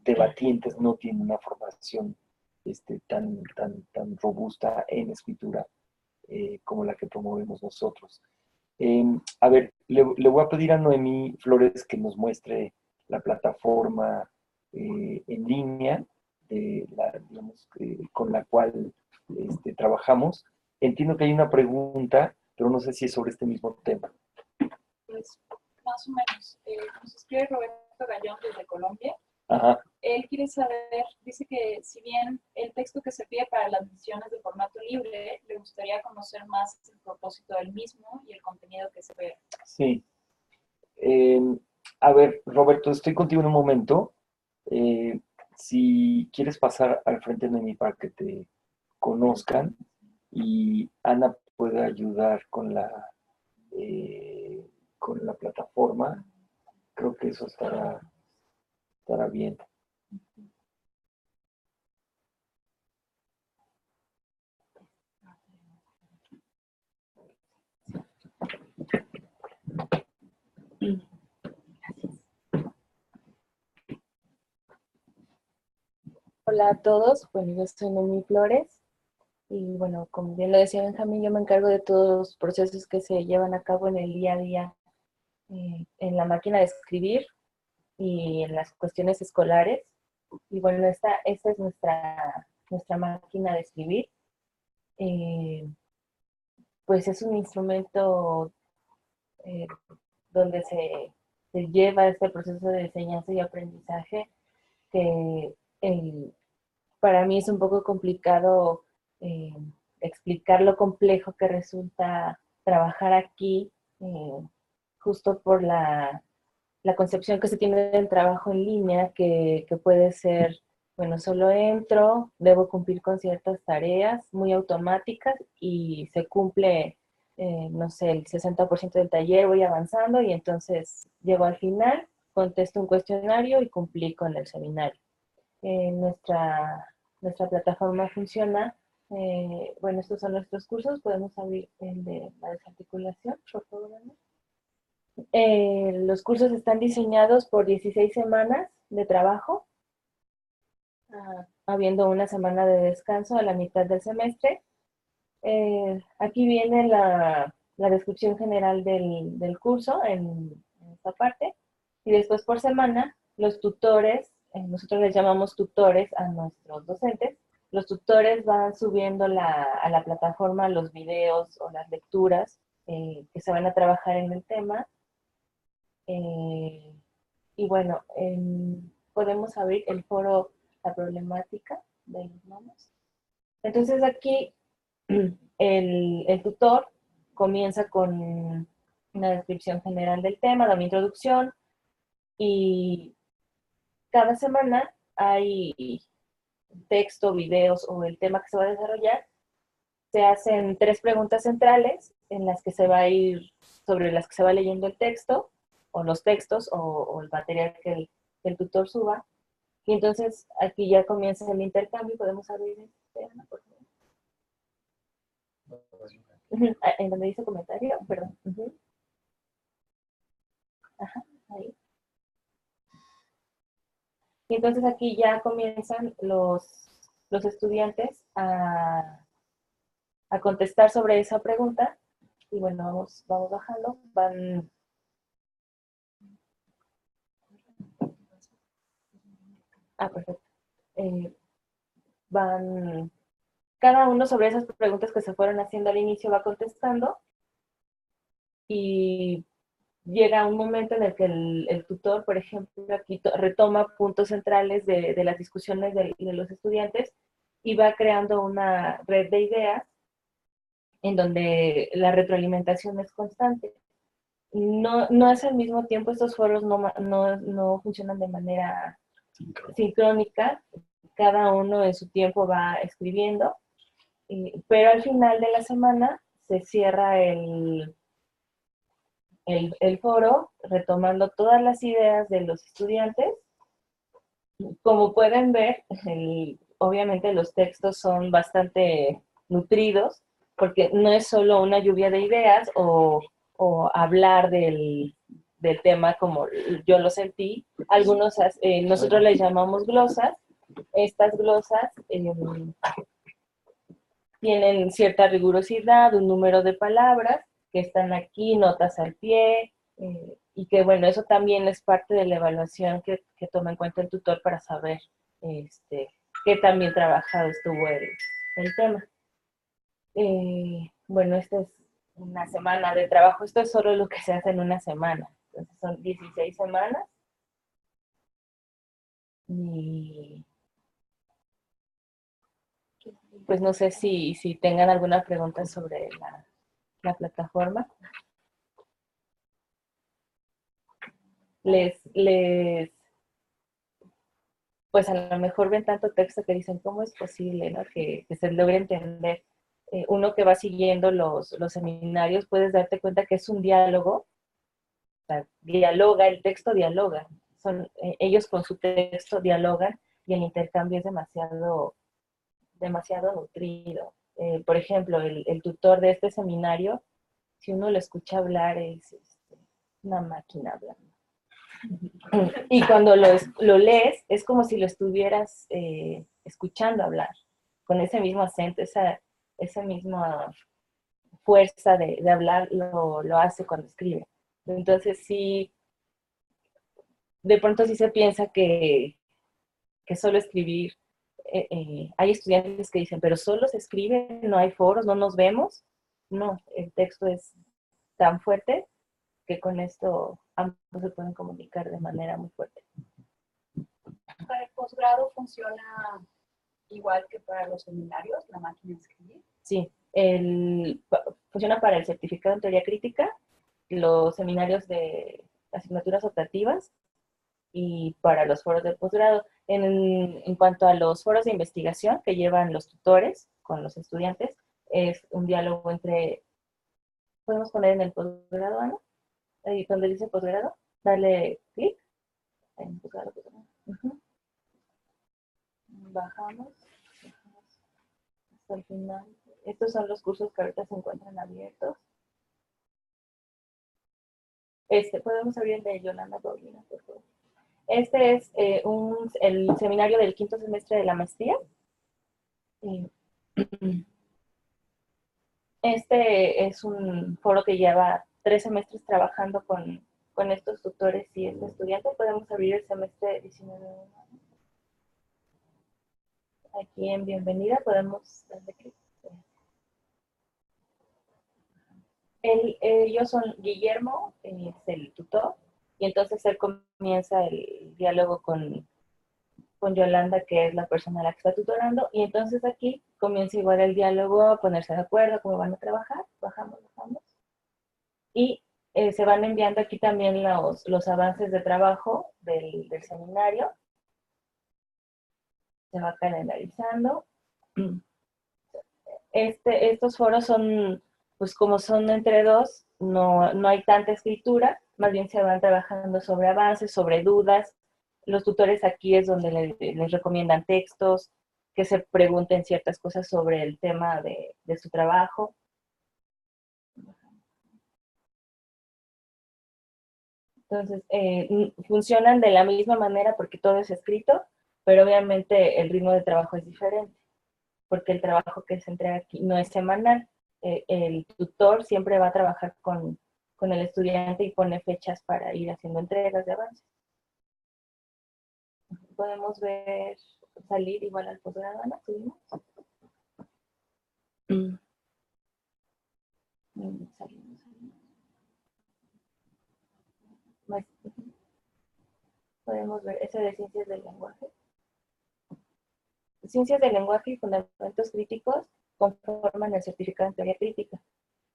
debatientes no tienen una formación tan robusta en escritura como la que promovemos nosotros. A ver, le voy a pedir a Noemí Flores que nos muestre la plataforma en línea digamos, con la cual trabajamos. Entiendo que hay una pregunta, pero no sé si es sobre este mismo tema. Pues más o menos. Nos escribe Roberto Gallón desde Colombia. Ajá. Él quiere saber, dice que si bien el texto que se pide para las misiones de formato libre, le gustaría conocer más el propósito del mismo y el contenido que se ve. Sí. A ver, Roberto, estoy contigo en un momento. Si quieres pasar al frente de mí para que te conozcan, y Ana puede ayudar con la plataforma, creo que eso estará bien. Hola a todos, bueno, yo soy Noemí Flores y bueno, como bien lo decía Benjamín, yo me encargo de todos los procesos que se llevan a cabo en el día a día en la máquina de escribir y en las cuestiones escolares. Y bueno, esta es nuestra máquina de escribir. Pues es un instrumento eh, donde se lleva este proceso de enseñanza y aprendizaje que para mí es un poco complicado eh, explicar lo complejo que resulta trabajar aquí, justo por la la concepción que se tiene del trabajo en línea, que puede ser, bueno, solo entro, debo cumplir con ciertas tareas muy automáticas y se cumple, no sé, el 60% del taller, voy avanzando y entonces llego al final, contesto un cuestionario y cumplí con el seminario. Nuestra plataforma funciona, bueno, estos son nuestros cursos, podemos abrir el de la desarticulación, por favor, Ana. Los cursos están diseñados por 16 semanas de trabajo, habiendo una semana de descanso a la mitad del semestre. Aquí viene la descripción general del curso en esta parte, y después por semana los tutores, nosotros les llamamos tutores a nuestros docentes, los tutores van subiendo a la plataforma los videos o las lecturas que se van a trabajar en el tema. Y bueno, podemos abrir el foro La problemática de los gnomos. Entonces aquí el tutor comienza con una descripción general del tema, da una introducción, y cada semana hay texto, videos o el tema que se va a desarrollar. Se hacen 3 preguntas centrales en las que se va a ir, sobre las que se va leyendo el texto, o los textos, o el material que el tutor suba. Y entonces aquí ya comienza el intercambio. Podemos abrir este, Ana, por favor. En donde dice comentario, perdón. Ajá, ahí. Y entonces aquí ya comienzan los estudiantes a contestar sobre esa pregunta. Y bueno, vamos bajando. Perfecto. Cada uno sobre esas preguntas que se fueron haciendo al inicio va contestando, y llega un momento en el que el tutor, por ejemplo, aquí retoma puntos centrales de las discusiones de los estudiantes y va creando una red de ideas en donde la retroalimentación es constante. No es al mismo tiempo, estos foros no funcionan de manera sincrónica, cada uno en su tiempo va escribiendo, pero al final de la semana se cierra el foro retomando todas las ideas de los estudiantes. Como pueden ver, obviamente los textos son bastante nutridos, porque no es solo una lluvia de ideas o hablar del tema como yo lo sentí. Nosotros les llamamos glosas. Estas glosas tienen cierta rigurosidad, un número de palabras que están aquí, notas al pie, y que bueno, eso también es parte de la evaluación que toma en cuenta el tutor para saber qué tan bien trabajado estuvo el tema. Bueno, esta es una semana de trabajo. Esto es solo lo que se hace en una semana. Entonces son 16 semanas. Y pues no sé si tengan alguna pregunta sobre la plataforma. Pues a lo mejor ven tanto texto que dicen, ¿cómo es posible, no? que se logre entender? Uno que va siguiendo los seminarios, puedes darte cuenta que es un diálogo, o sea, el texto dialoga, ellos con su texto dialogan, y el intercambio es demasiado nutrido. Por ejemplo, el tutor de este seminario, si uno lo escucha hablar, es una máquina hablando. Y cuando lo lees, es como si lo estuvieras escuchando hablar, con ese mismo acento, esa misma fuerza de hablar, lo hace cuando escribe. Entonces sí, de pronto sí se piensa que solo escribir, hay estudiantes que dicen, pero solo se escribe, no hay foros, no nos vemos. No, el texto es tan fuerte que con esto ambos se pueden comunicar de manera muy fuerte. Para el posgrado funciona igual que para los seminarios, la máquina de escribir. Sí, funciona para el certificado en teoría crítica, los seminarios de asignaturas optativas y para los foros de posgrado. En cuanto a los foros de investigación que llevan los tutores con los estudiantes, es un diálogo entre, podemos poner en el posgrado, Ana, ahí donde dice posgrado, darle clic en posgrado, posgrado. Bajamos hasta el final. Estos son los cursos que ahorita se encuentran abiertos. Podemos abrir el de Yolanda Paulina, por favor. Este es el seminario del quinto semestre de la maestría. Este es un foro que lleva 3 semestres trabajando con estos tutores y este estudiante. Podemos abrir el semestre 19. Aquí en bienvenida podemos darle clic. Ellos son Guillermo, es el tutor, y entonces él comienza el diálogo con Yolanda, que es la persona a la que está tutorando, y entonces aquí comienza igual el diálogo, a ponerse de acuerdo, cómo van a trabajar, bajamos, y se van enviando aquí también los avances de trabajo del seminario, se va calendarizando. Estos foros son, pues como son entre dos, no hay tanta escritura, más bien se van trabajando sobre avances, sobre dudas. Los tutores aquí es donde les recomiendan textos, que se pregunten ciertas cosas sobre el tema de su trabajo. Entonces, funcionan de la misma manera porque todo es escrito, pero obviamente el ritmo de trabajo es diferente, porque el trabajo que se entrega aquí no es semanal. El tutor siempre va a trabajar con el estudiante y pone fechas para ir haciendo entregas de avances. Podemos ver, salir igual al posgrado, ¿no? ¿Subimos? Salimos. Podemos ver ese de ciencias del lenguaje. Ciencias del lenguaje y fundamentos críticos conforman el certificado en teoría crítica.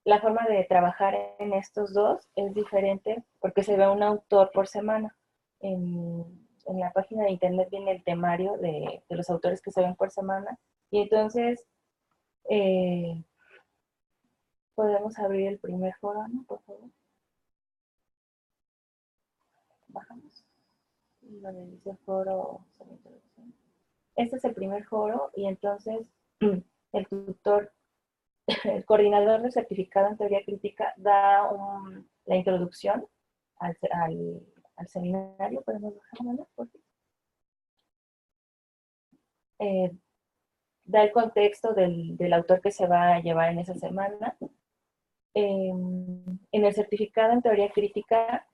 La forma de trabajar en estos dos es diferente porque se ve un autor por semana. En la página de internet viene el temario de los autores que se ven por semana. Y entonces podemos abrir el primer foro, ¿no? Por favor. Bajamos. Donde dice foro. Este es el primer foro y entonces el tutor, el coordinador de certificado en teoría crítica da la introducción al seminario. Podemos bajar, ¿no? Da el contexto del autor que se va a llevar en esa semana. En el certificado en teoría crítica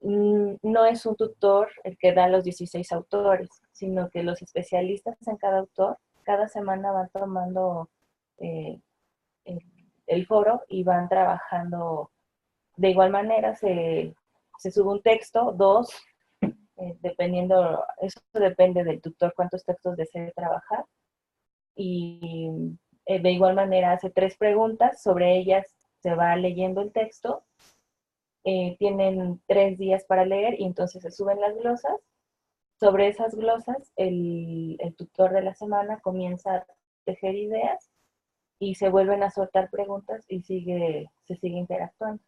no es un tutor el que da los 16 autores, sino que los especialistas en cada autor cada semana van tomando el foro y van trabajando de igual manera. Se sube un texto, 2, dependiendo, eso depende del tutor cuántos textos desee trabajar, y de igual manera hace 3 preguntas, sobre ellas se va leyendo el texto. Tienen 3 días para leer y entonces se suben las glosas. Sobre esas glosas, el tutor de la semana comienza a tejer ideas y se vuelven a soltar preguntas y se sigue interactuando.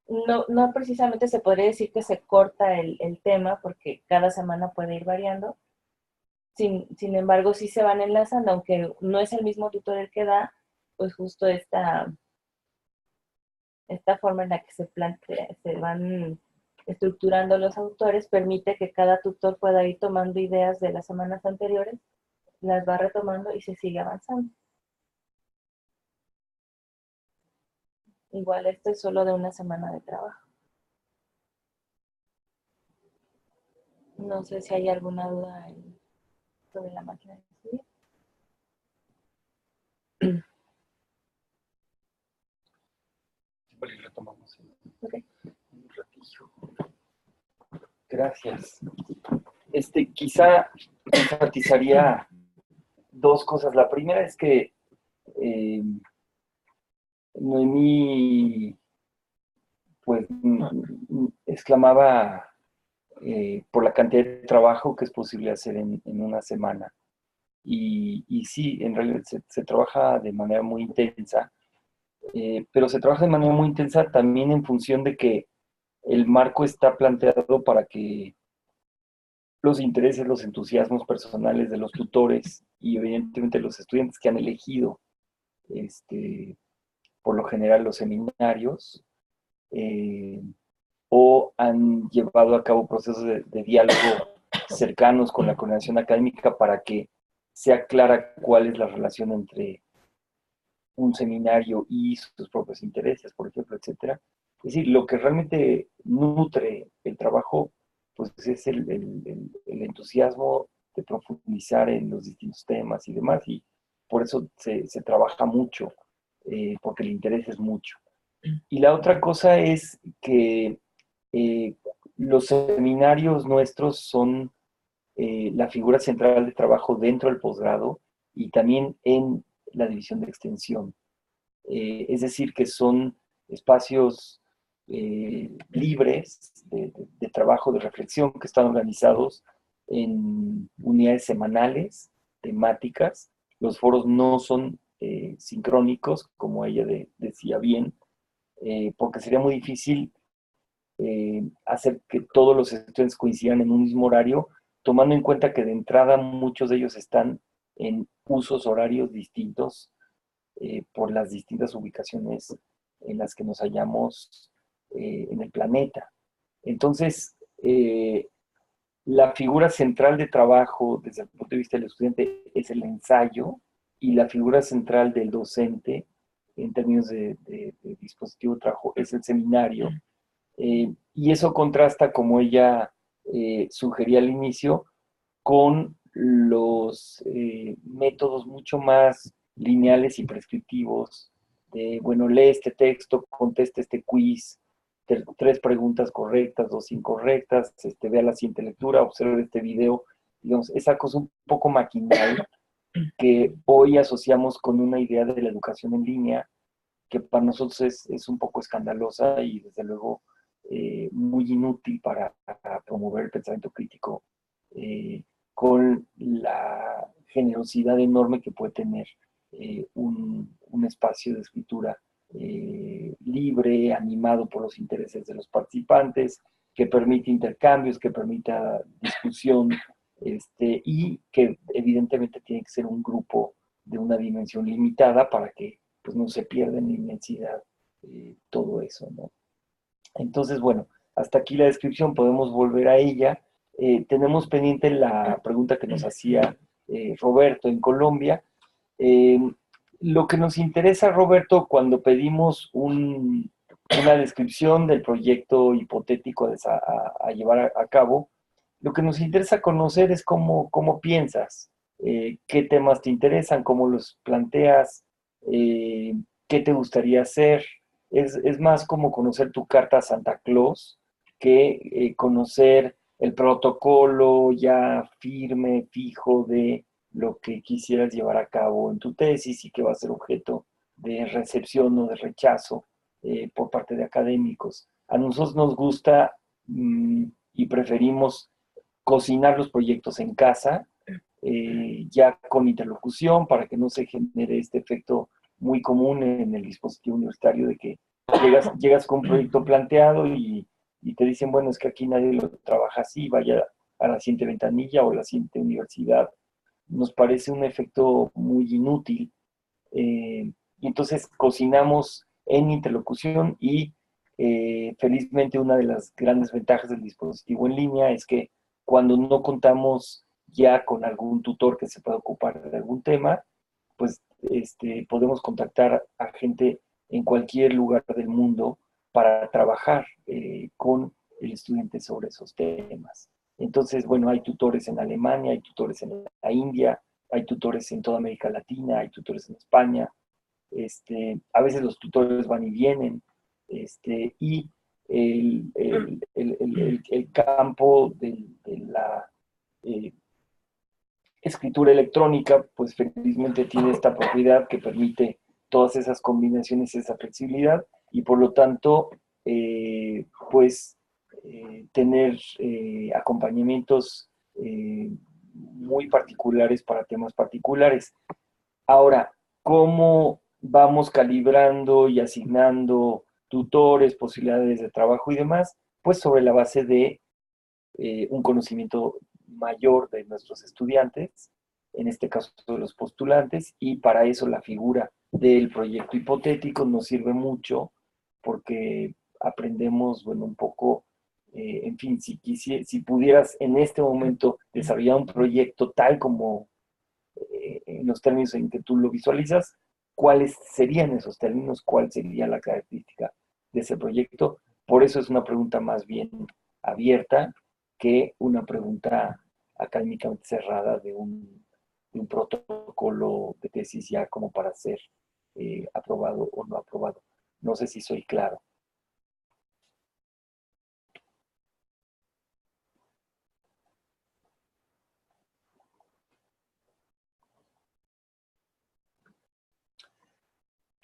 No precisamente se podría decir que se corta el tema porque cada semana puede ir variando. Sin embargo, sí se van enlazando, aunque no es el mismo tutor el que da, pues justo esta forma en la que se van estructurando los autores permite que cada tutor pueda ir tomando ideas de las semanas anteriores, las va retomando y se sigue avanzando. Igual esto es solo de una semana de trabajo. No sé si hay alguna duda sobre la máquina de escribir. Pues retomamos Okay. un ratillo. Gracias. Quizá enfatizaría 2 cosas. La primera es que Noemí pues exclamaba por la cantidad de trabajo que es posible hacer en una semana. Y sí, en realidad se trabaja de manera muy intensa, pero se trabaja de manera muy intensa también en función de que el marco está planteado para que los intereses, los entusiasmos personales de los tutores y evidentemente los estudiantes que han elegido por lo general los seminarios, o han llevado a cabo procesos de diálogo cercanos con la coordinación académica para que sea clara cuál es la relación entre un seminario y sus propios intereses, por ejemplo, etcétera. Es decir, lo que realmente nutre el trabajo, pues es el entusiasmo de profundizar en los distintos temas y demás, y por eso se trabaja mucho, porque el interés es mucho. Y la otra cosa es que eh, los seminarios nuestros son la figura central de trabajo dentro del posgrado y también en la división de extensión. Es decir, que son espacios libres de trabajo, de reflexión, que están organizados en unidades semanales, temáticas. Los foros no son sincrónicos, como ella decía bien, porque sería muy difícil hacer que todos los estudiantes coincidan en un mismo horario, tomando en cuenta que de entrada muchos de ellos están en usos horarios distintos por las distintas ubicaciones en las que nos hallamos en el planeta. Entonces, la figura central de trabajo desde el punto de vista del estudiante es el ensayo, y la figura central del docente en términos de dispositivo de trabajo es el seminario. Y eso contrasta, como ella sugería al inicio, con los métodos mucho más lineales y prescriptivos de, bueno, lee este texto, conteste este quiz, 3 preguntas correctas, 2 incorrectas, vea la siguiente lectura, observe este video, digamos, esa cosa un poco maquinal que hoy asociamos con una idea de la educación en línea, que para nosotros es un poco escandalosa y desde luego muy inútil para promover el pensamiento crítico con la generosidad enorme que puede tener un espacio de escritura libre, animado por los intereses de los participantes, que permite intercambios, que permita discusión, y que evidentemente tiene que ser un grupo de una dimensión limitada para que pues, no se pierda en la inmensidad todo eso, ¿no? Entonces, bueno, hasta aquí la descripción, podemos volver a ella. Tenemos pendiente la pregunta que nos hacía Roberto en Colombia. Lo que nos interesa, Roberto, cuando pedimos una descripción del proyecto hipotético a llevar a cabo, lo que nos interesa conocer es cómo piensas, qué temas te interesan, cómo los planteas, qué te gustaría hacer. Es más como conocer tu carta a Santa Claus que conocer el protocolo ya firme, fijo de lo que quisieras llevar a cabo en tu tesis y que va a ser objeto de recepción o de rechazo por parte de académicos. A nosotros nos gusta y preferimos cocinar los proyectos en casa, ya con interlocución, para que no se genere este efecto muy común en el dispositivo universitario de que llegas con un proyecto planteado y te dicen, bueno, es que aquí nadie lo trabaja así, vaya a la siguiente ventanilla o a la siguiente universidad. Nos parece un efecto muy inútil. Y entonces cocinamos en interlocución y felizmente una de las grandes ventajas del dispositivo en línea es que cuando no contamos ya con algún tutor que se pueda ocupar de algún tema, pues podemos contactar a gente en cualquier lugar del mundo para trabajar con el estudiante sobre esos temas. Entonces, bueno, hay tutores en Alemania, hay tutores en la India, hay tutores en toda América Latina, hay tutores en España. A veces los tutores van y vienen, y el campo de la escritura electrónica, pues felizmente tiene esta propiedad que permite todas esas combinaciones, esa flexibilidad, y por lo tanto pues tener acompañamientos muy particulares para temas particulares. Ahora, ¿cómo vamos calibrando y asignando tutores, posibilidades de trabajo y demás? Pues sobre la base de un conocimiento mayor de nuestros estudiantes, en este caso de los postulantes, y para eso la figura del proyecto hipotético nos sirve mucho porque aprendemos, bueno, un poco, en fin, si pudieras en este momento desarrollar un proyecto tal como en los términos en que tú lo visualizas, ¿cuáles serían esos términos? ¿Cuál sería la característica de ese proyecto? Por eso es una pregunta más bien abierta que una pregunta académicamente cerrada de un protocolo de tesis ya como para ser aprobado o no aprobado. No sé si soy claro.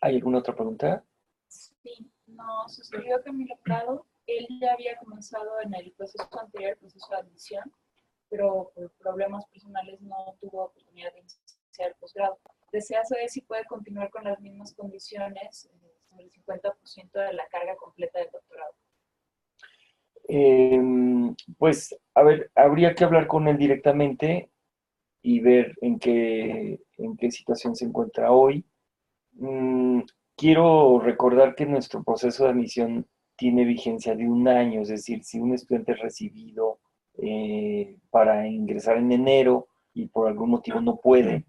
¿Hay alguna otra pregunta? Sí, nos suscribió Camilo Prado. Él ya había comenzado en el proceso anterior, el proceso de admisión, pero por problemas personales no tuvo oportunidad de iniciar el posgrado. Desea saber si puede continuar con las mismas condiciones, sobre el 50% de la carga completa del doctorado. Pues, a ver, habría que hablar con él directamente y ver en qué situación se encuentra hoy. Mm, quiero recordar que nuestro proceso de admisión tiene vigencia de un año, es decir, si un estudiante es recibido para ingresar en enero y por algún motivo no puede,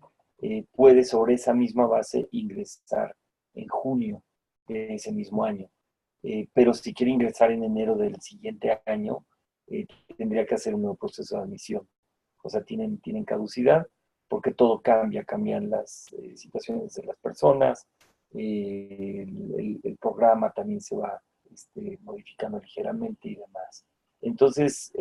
puede sobre esa misma base ingresar en junio de ese mismo año. Pero si quiere ingresar en enero del siguiente año, tendría que hacer un nuevo proceso de admisión. O sea, tienen caducidad porque todo cambia, cambian las situaciones de las personas, el programa también se va modificando ligeramente y demás. Entonces,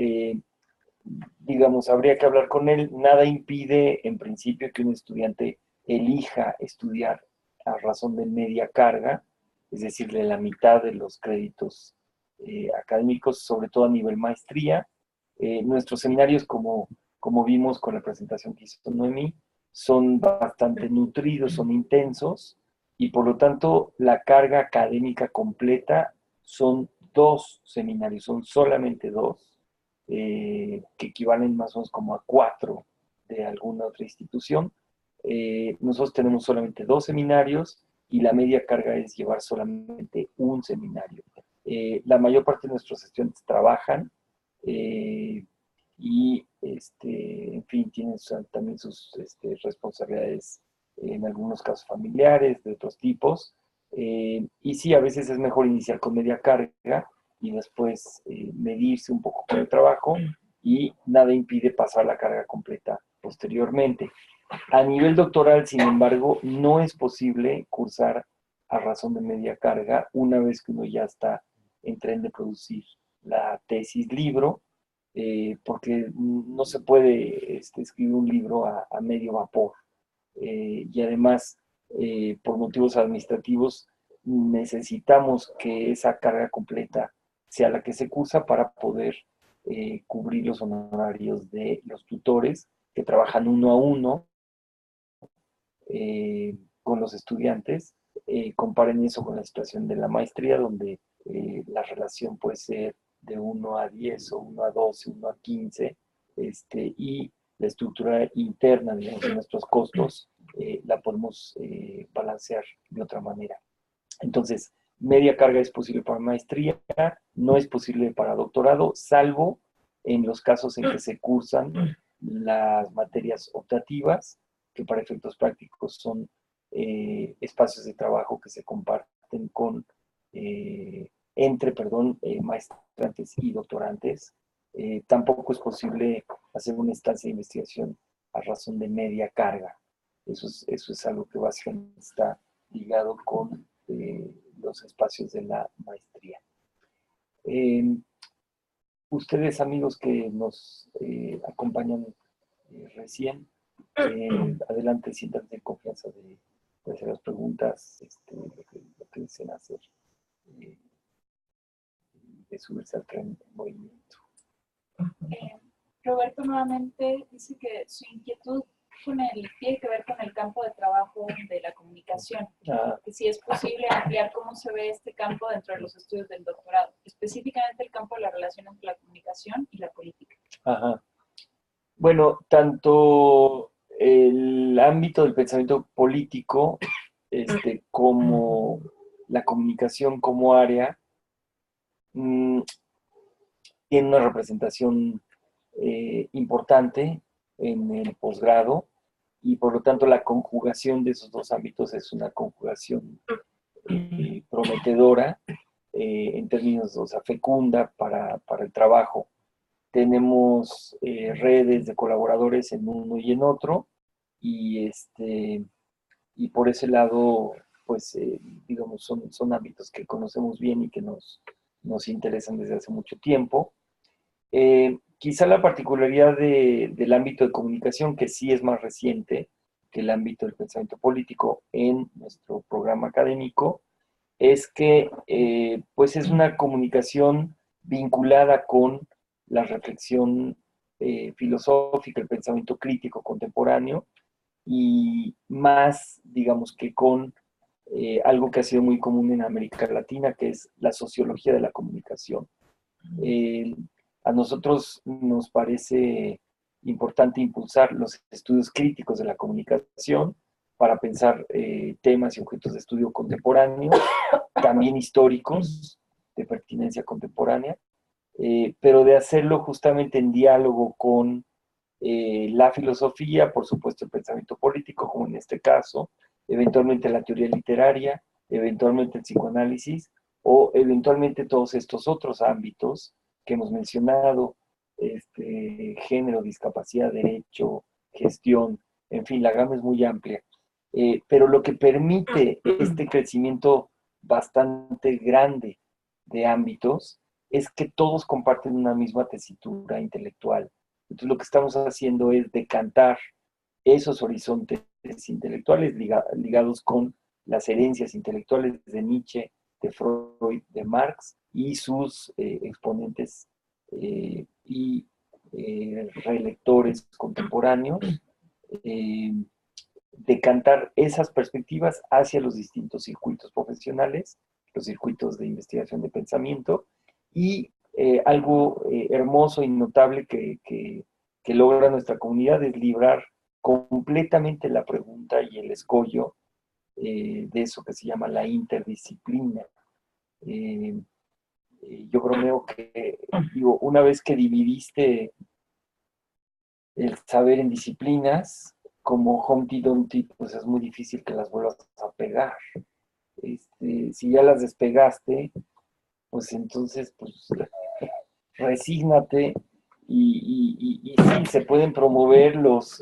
digamos, habría que hablar con él. Nada impide, en principio, que un estudiante elija estudiar a razón de media carga, es decir, de la mitad de los créditos académicos, sobre todo a nivel maestría. Nuestros seminarios, como vimos con la presentación que hizo Noemí, son bastante nutridos, son intensos, y por lo tanto la carga académica completa son 2 seminarios, son solamente 2, que equivalen más o menos como a 4 de alguna otra institución. Nosotros tenemos solamente 2 seminarios y la media carga es llevar solamente un seminario. La mayor parte de nuestros estudiantes trabajan y, en fin, tienen también sus responsabilidades, en algunos casos familiares, de otros tipos. Y sí, a veces es mejor iniciar con media carga y después medirse un poco con el trabajo, y nada impide pasar la carga completa posteriormente. A nivel doctoral, sin embargo, no es posible cursar a razón de media carga una vez que uno ya está en tren de producir la tesis libro, porque no se puede escribir un libro a medio vapor. Y además, por motivos administrativos, necesitamos que esa carga completa sea la que se cursa para poder cubrir los honorarios de los tutores que trabajan uno a uno con los estudiantes. Comparen eso con la situación de la maestría, donde la relación puede ser de 1 a 10 o 1 a 12, 1 a 15, y la estructura interna de nuestros costos la podemos balancear de otra manera. Entonces, media carga es posible para maestría, no es posible para doctorado, salvo en los casos en que se cursan las materias optativas, que para efectos prácticos son espacios de trabajo que se comparten entre maestrantes y doctorantes. Tampoco es posible hacer una estancia de investigación a razón de media carga. Eso es algo que básicamente está ligado con los espacios de la maestría. Ustedes, amigos que nos acompañan recién, adelante, siéntanse en confianza de hacer las preguntas, lo que deseen hacer. subirse al tren en movimiento. Roberto nuevamente dice que su inquietud tiene que ver con el campo de trabajo de la comunicación, que si es posible ampliar cómo se ve este campo dentro de los estudios del doctorado, específicamente el campo de la relación entre la comunicación y la política. Ajá. Bueno, tanto el ámbito del pensamiento político como la comunicación como área tiene una representación importante en el posgrado y por lo tanto la conjugación de esos dos ámbitos es una conjugación prometedora en términos, o sea, fecunda para el trabajo. Tenemos redes de colaboradores en uno y en otro y, y por ese lado, pues, digamos, son ámbitos que conocemos bien y que nos interesan desde hace mucho tiempo. Quizá la particularidad del ámbito de comunicación, que sí es más reciente que el ámbito del pensamiento político en nuestro programa académico, es que pues es una comunicación vinculada con la reflexión filosófica, el pensamiento crítico contemporáneo, y más, digamos, que con algo que ha sido muy común en América Latina, que es la sociología de la comunicación. A nosotros nos parece importante impulsar los estudios críticos de la comunicación para pensar temas y objetos de estudio contemporáneos, también históricos, de pertinencia contemporánea, pero de hacerlo justamente en diálogo con la filosofía, por supuesto el pensamiento político, como en este caso, eventualmente la teoría literaria, eventualmente el psicoanálisis, o eventualmente todos estos otros ámbitos que hemos mencionado, género, discapacidad, derecho, gestión, en fin, la gama es muy amplia. Pero lo que permite este crecimiento bastante grande de ámbitos es que todos comparten una misma tesitura intelectual. Entonces lo que estamos haciendo es decantar esos horizontes intelectuales ligados con las herencias intelectuales de Nietzsche, de Freud, de Marx y sus exponentes y relectores contemporáneos, decantar esas perspectivas hacia los distintos circuitos profesionales, los circuitos de investigación de pensamiento, y algo hermoso y notable que logra nuestra comunidad es librar completamente la pregunta y el escollo de eso que se llama la interdisciplina. Yo bromeo que, digo, una vez que dividiste el saber en disciplinas, como Humpty Dumpty, pues es muy difícil que las vuelvas a pegar. Si ya las despegaste, pues entonces, pues, resígnate y sí, se pueden promover los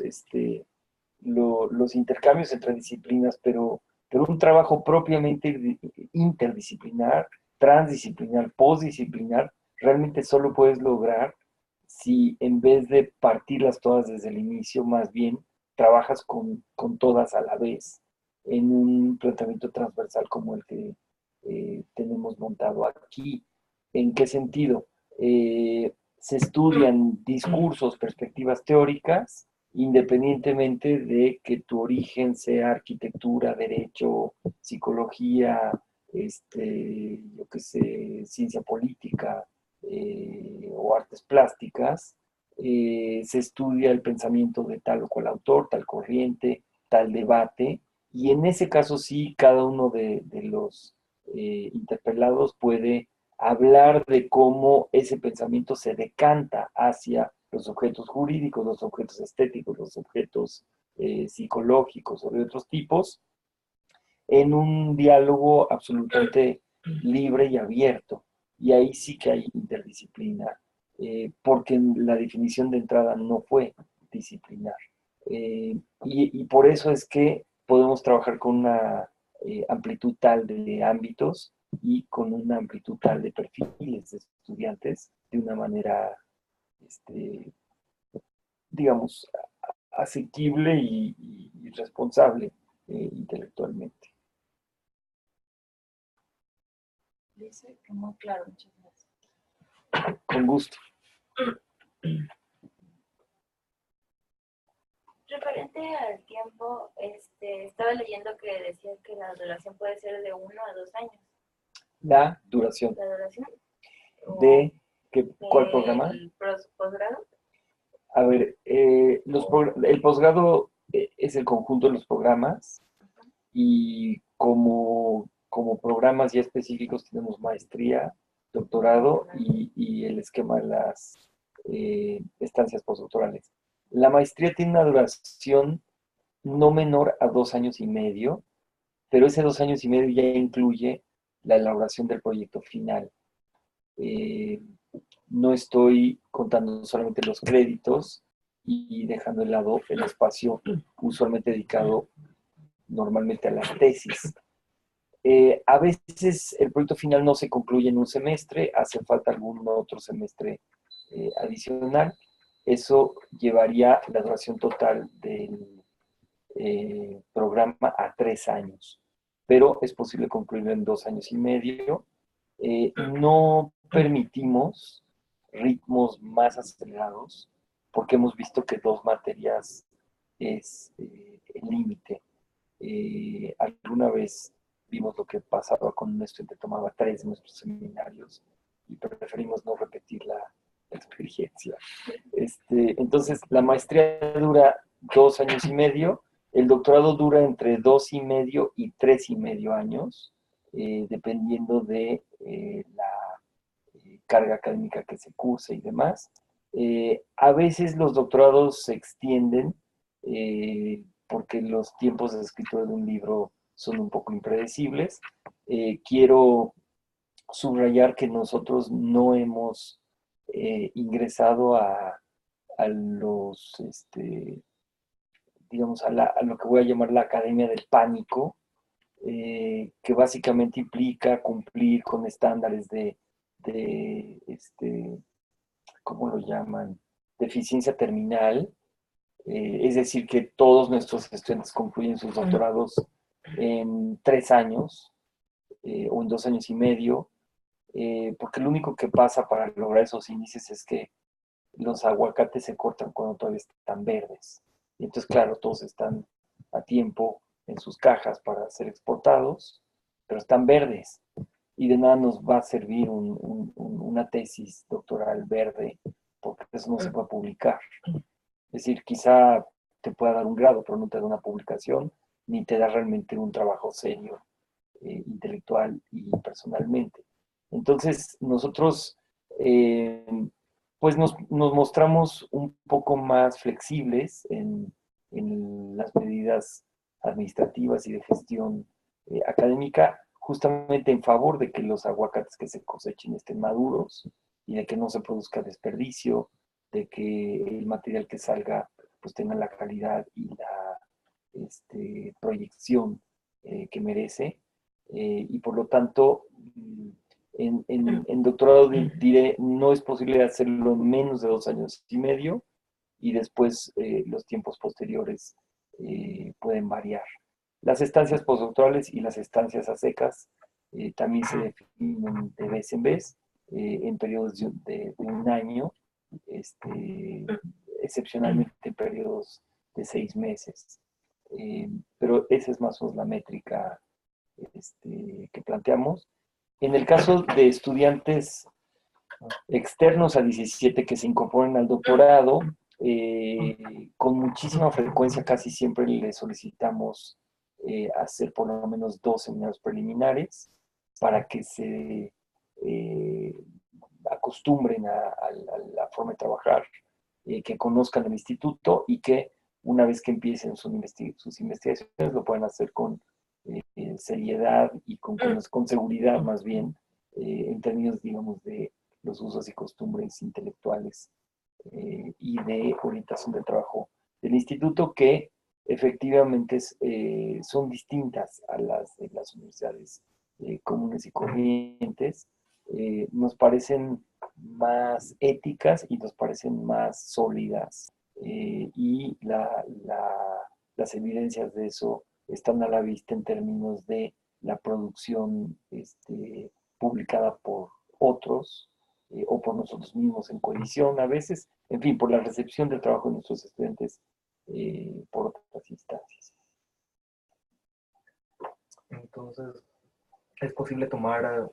intercambios entre disciplinas, pero un trabajo propiamente interdisciplinar, transdisciplinar, postdisciplinar, realmente solo puedes lograr si en vez de partirlas todas desde el inicio, más bien trabajas con todas a la vez en un planteamiento transversal como el que tenemos montado aquí. ¿En qué sentido? Se estudian discursos, perspectivas teóricas, independientemente de que tu origen sea arquitectura, derecho, psicología, yo qué sé, ciencia política o artes plásticas, se estudia el pensamiento de tal o cual autor, tal corriente, tal debate, y en ese caso sí, cada uno de los interpelados puede hablar de cómo ese pensamiento se decanta hacia los objetos jurídicos, los objetos estéticos, los objetos psicológicos o de otros tipos, en un diálogo absolutamente libre y abierto. Y ahí sí que hay interdisciplina, porque la definición de entrada no fue disciplinar. Y por eso es que podemos trabajar con una amplitud tal de ámbitos y con una amplitud tal de perfiles de estudiantes de una manera, digamos, asequible y responsable intelectualmente. Dice que muy claro, muchas gracias. Con gusto. Referente al tiempo, estaba leyendo que decía que la duración puede ser de 1 a 2 años. La duración ¿La duración? de ¿cuál programa? ¿El posgrado? A ver, el posgrado es el conjunto de los programas y como programas ya específicos tenemos maestría, doctorado y el esquema de las estancias postdoctorales. La maestría tiene una duración no menor a 2 años y medio, pero ese 2 años y medio ya incluye la elaboración del proyecto final. No estoy contando solamente los créditos y dejando de lado el espacio usualmente dedicado normalmente a las tesis. A veces el proyecto final no se concluye en un semestre, hace falta algún otro semestre adicional. Eso llevaría la duración total del programa a 3 años, pero es posible concluirlo en 2 años y medio. No permitimos ritmos más acelerados porque hemos visto que 2 materias es el límite. Alguna vez vimos lo que pasaba con un estudiante que tomaba 3 de nuestros seminarios y preferimos no repetir la experiencia. Entonces, la maestría dura 2 años y medio, el doctorado dura entre 2 y medio y 3 y medio años, dependiendo de la carga académica que se curse y demás. A veces los doctorados se extienden porque los tiempos de escritura de un libro son un poco impredecibles. Quiero subrayar que nosotros no hemos ingresado a los, digamos, a lo que voy a llamar la Academia del Pánico, que básicamente implica cumplir con estándares de ¿cómo lo llaman? De eficiencia terminal, es decir, que todos nuestros estudiantes concluyen sus doctorados en 3 años o en 2 años y medio, porque lo único que pasa para lograr esos índices es que los aguacates se cortan cuando todavía están verdes. Y entonces, claro, todos están a tiempo en sus cajas para ser exportados, pero están verdes. Y de nada nos va a servir una tesis doctoral verde, porque eso no se puede publicar. Es decir, quizá te pueda dar un grado, pero no te da una publicación, ni te da realmente un trabajo serio, intelectual y personalmente. Entonces, nosotros pues nos mostramos un poco más flexibles en las medidas administrativas y de gestión académica, justamente en favor de que los aguacates que se cosechen estén maduros y de que no se produzca desperdicio, de que el material que salga pues tenga la calidad y la proyección que merece. Y por lo tanto, en doctorado diré, no es posible hacerlo en menos de 2 años y medio y después los tiempos posteriores pueden variar. Las estancias postdoctorales y las estancias a secas también se definen de vez en vez en periodos de un año, excepcionalmente en periodos de 6 meses. Pero esa es más o menos la métrica que planteamos. En el caso de estudiantes externos a 17 que se incorporan al doctorado, con muchísima frecuencia, casi siempre les solicitamos hacer por lo menos 2 seminarios preliminares para que se acostumbren a la forma de trabajar, que conozcan el instituto y que una vez que empiecen sus investigaciones lo puedan hacer con seriedad y con seguridad más bien, en términos, digamos, de los usos y costumbres intelectuales y de orientación del trabajo del instituto, que efectivamente son distintas a las de las universidades comunes y corrientes. Nos parecen más éticas y nos parecen más sólidas, y las evidencias de eso están a la vista en términos de la producción publicada por otros o por nosotros mismos en coedición a veces, en fin, por la recepción del trabajo de nuestros estudiantes por otras instancias. Entonces, ¿es posible tomar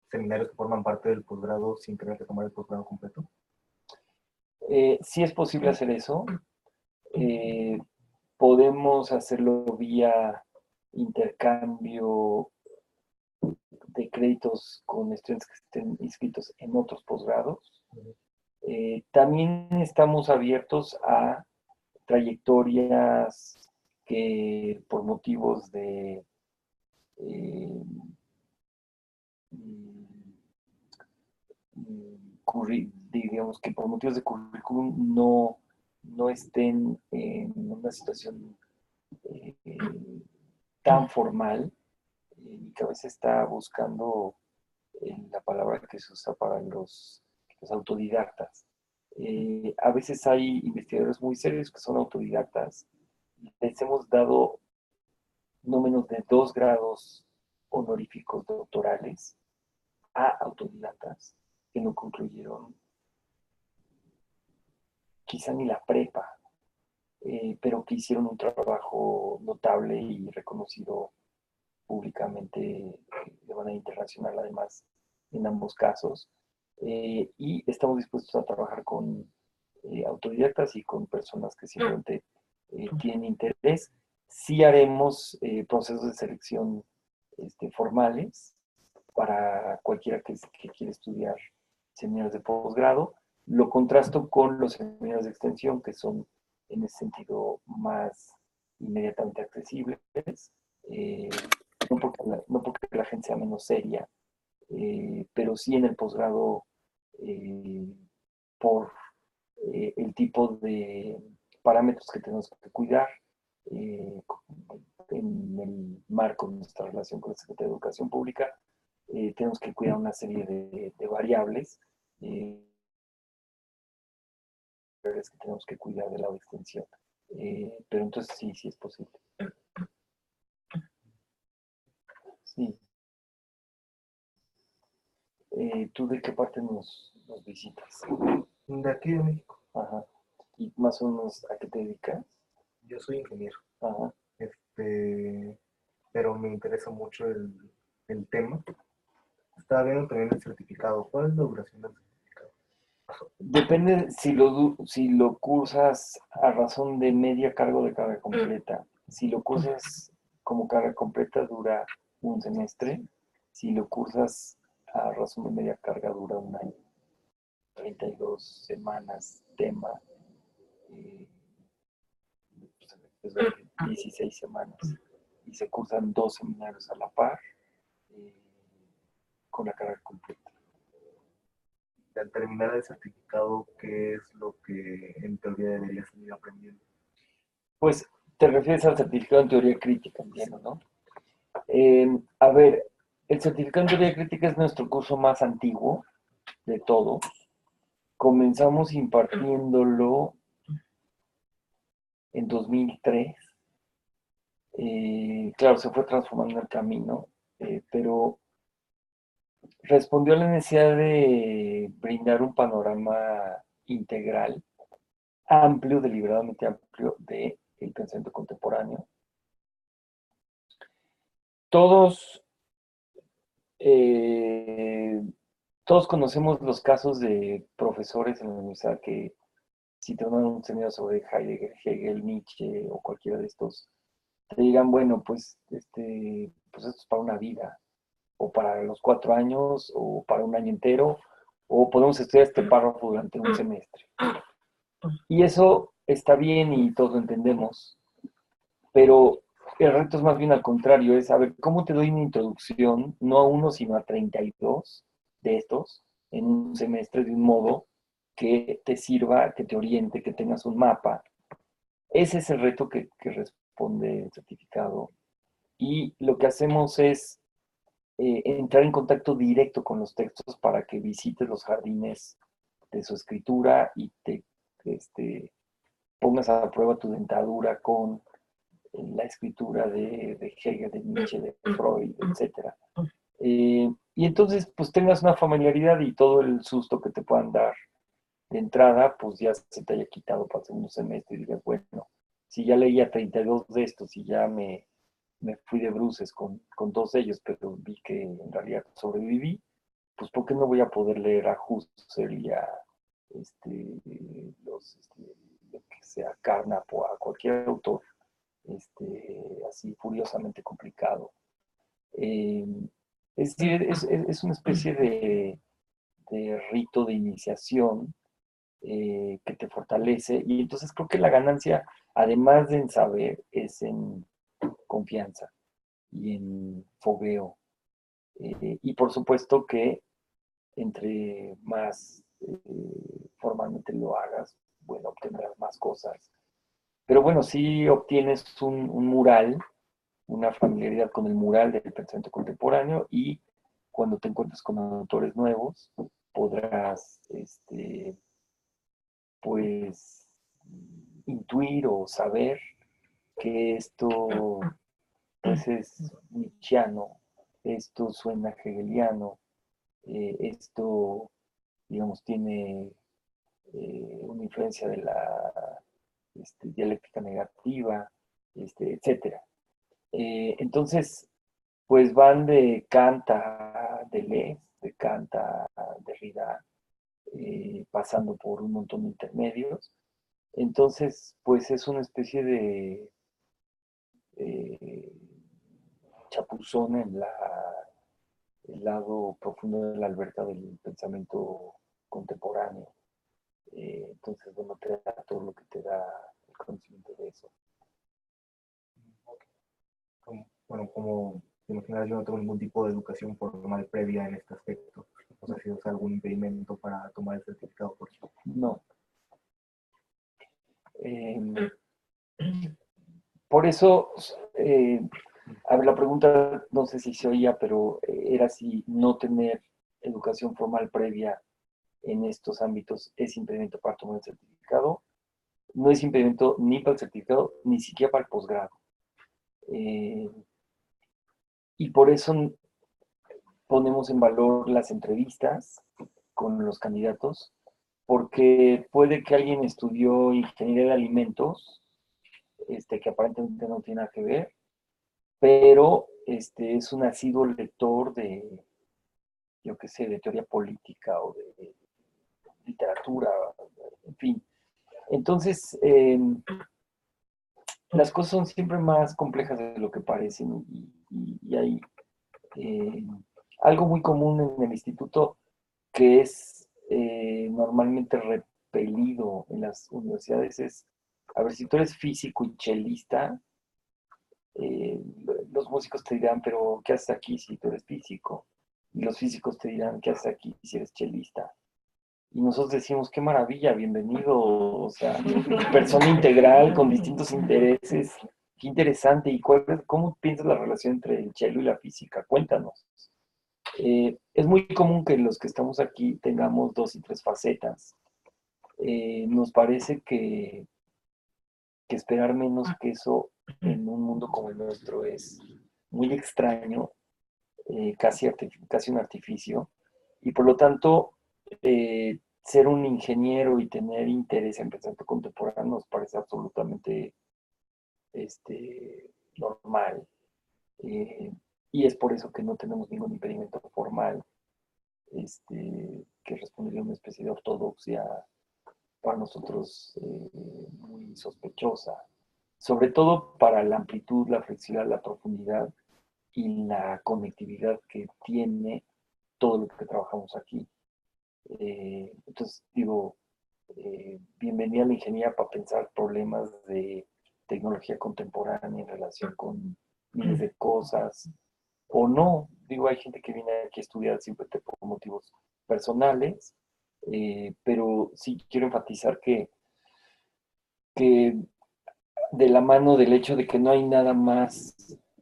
seminarios que forman parte del posgrado sin tener que tomar el posgrado completo? Sí es posible hacer eso. Podemos hacerlo vía intercambio de créditos con estudiantes que estén inscritos en otros posgrados. También estamos abiertos a trayectorias que por motivos de digamos que por motivos de currículum no estén en una situación tan formal y que a veces está buscando la palabra que se usa para los autodidactas. A veces hay investigadores muy serios que son autodidactas. Les hemos dado no menos de 2 grados honoríficos doctorales a autodidactas que no concluyeron quizá ni la prepa, pero que hicieron un trabajo notable y reconocido públicamente de manera internacional, además, en ambos casos. Y estamos dispuestos a trabajar con autodidactas y con personas que simplemente tienen interés. Sí haremos procesos de selección formales para cualquiera que quiera estudiar seminarios de posgrado. Lo contrasto con los seminarios de extensión, que son en ese sentido más inmediatamente accesibles, no porque la gente sea menos seria, pero sí en el posgrado por el tipo de parámetros que tenemos que cuidar en el marco de nuestra relación con la Secretaría de Educación Pública. Tenemos que cuidar una serie de variables que tenemos que cuidar de la extensión. Pero entonces sí es posible. Sí. ¿Tú de qué parte nos visitas? De aquí de México. Ajá. ¿Y más o menos a qué te dedicas? Yo soy ingeniero. Ajá. Pero me interesa mucho el tema. Estaba viendo también el certificado. ¿Cuál es la duración del certificado? Depende si lo cursas a razón de media carga o de carga completa. Si lo cursas como carga completa dura un semestre. Si lo cursas a razón de media carga dura un año. 32 semanas, tema. Es 16 semanas. Y se cursan 2 seminarios a la par con la carga completa. Al terminar el certificado, ¿qué es lo que en teoría debería seguir aprendiendo? Pues te refieres al certificado en teoría crítica, entiendo, ¿no? A ver, el certificado en teoría crítica es nuestro curso más antiguo de todos. Comenzamos impartiéndolo en 2003. Claro, se fue transformando en el camino, pero respondió a la necesidad de brindar un panorama integral, amplio, deliberadamente amplio, del pensamiento contemporáneo. Todos todos conocemos los casos de profesores en la universidad que si te dan un seminario sobre Heidegger, Hegel, Nietzsche o cualquiera de estos, te dirán, bueno, pues esto es para una vida, o para los 4 años, o para un año entero, o podemos estudiar este párrafo durante un semestre. Y eso está bien y todos lo entendemos, pero el reto es más bien al contrario, es saber cómo te doy una introducción, no a uno, sino a 32 de estos, en un semestre de un modo que te sirva, que te oriente, que tengas un mapa. Ese es el reto que responde el certificado. Y lo que hacemos es entrar en contacto directo con los textos para que visites los jardines de su escritura y te pongas a prueba tu dentadura con la escritura de Hegel, de Nietzsche, de Freud, etc. Y entonces, pues tengas una familiaridad y todo el susto que te puedan dar de entrada, pues ya se te haya quitado para el segundo semestre y digas, bueno, si ya leía 32 de estos y ya me fui de bruces con dos de ellos, pero vi que en realidad sobreviví, pues ¿por qué no voy a poder leer a Husserl y a este, lo que sea, Carnap o a cualquier autor así furiosamente complicado? Eh, es decir, es una especie de rito de iniciación que te fortalece y entonces creo que la ganancia, además de en saber, es en confianza y en fogueo. Y por supuesto que entre más formalmente lo hagas, bueno, obtendrás más cosas. Pero bueno, si obtienes un mural, una familiaridad con el mural del pensamiento contemporáneo y cuando te encuentres con autores nuevos, podrás, pues, intuir o saber que esto, pues, es nietzscheano, esto suena hegeliano, esto, digamos, tiene una influencia de la dialéctica negativa, etcétera. Entonces, pues van de Kant a Deleuze, de Kant a Derrida, pasando por un montón de intermedios. Entonces, pues es una especie de eh, chapuzón en el lado profundo de la alberca del pensamiento contemporáneo. Entonces, bueno, te da todo lo que te da el conocimiento de eso. Como te imaginas, yo no tengo ningún tipo de educación formal previa en este aspecto. O sea, si es algún impedimento para tomar el certificado por sí. No. Eh, por eso, a ver, la pregunta no sé si se oía, pero era si no tener educación formal previa en estos ámbitos es impedimento para tomar el certificado. No es impedimento ni para el certificado, ni siquiera para el posgrado. Eh, y por eso ponemos en valor las entrevistas con los candidatos, porque puede que alguien estudió ingeniería de alimentos, que aparentemente no tiene nada que ver, pero es un asiduo lector de, yo qué sé, de teoría política o de literatura, en fin. Entonces, las cosas son siempre más complejas de lo que parecen y hay eh, algo muy común en el instituto que es normalmente repelido en las universidades es, a ver, si tú eres físico y chelista, eh, los músicos te dirán, pero ¿qué haces aquí si tú eres físico? Y los físicos te dirán, ¿qué haces aquí si eres chelista? Y nosotros decimos, qué maravilla, bienvenido, o sea, persona integral con distintos intereses, qué interesante. ¿Y cómo piensas la relación entre el cello y la física? Cuéntanos. Es muy común que los que estamos aquí tengamos dos y tres facetas. Nos parece que esperar menos que eso en un mundo como el nuestro es muy extraño, casi un artificio, y por lo tanto, ser un ingeniero y tener interés en pensamiento contemporáneo nos parece absolutamente normal. Eh, y es por eso que no tenemos ningún impedimento formal que respondería a una especie de ortodoxia para nosotros muy sospechosa, sobre todo para la amplitud, la flexibilidad, la profundidad y la conectividad que tiene todo lo que trabajamos aquí. Entonces, digo, bienvenida a la ingeniería para pensar problemas de tecnología contemporánea en relación con miles de cosas, o no. Digo, hay gente que viene aquí a estudiar simplemente por motivos personales, pero sí quiero enfatizar que de la mano del hecho de que no hay nada más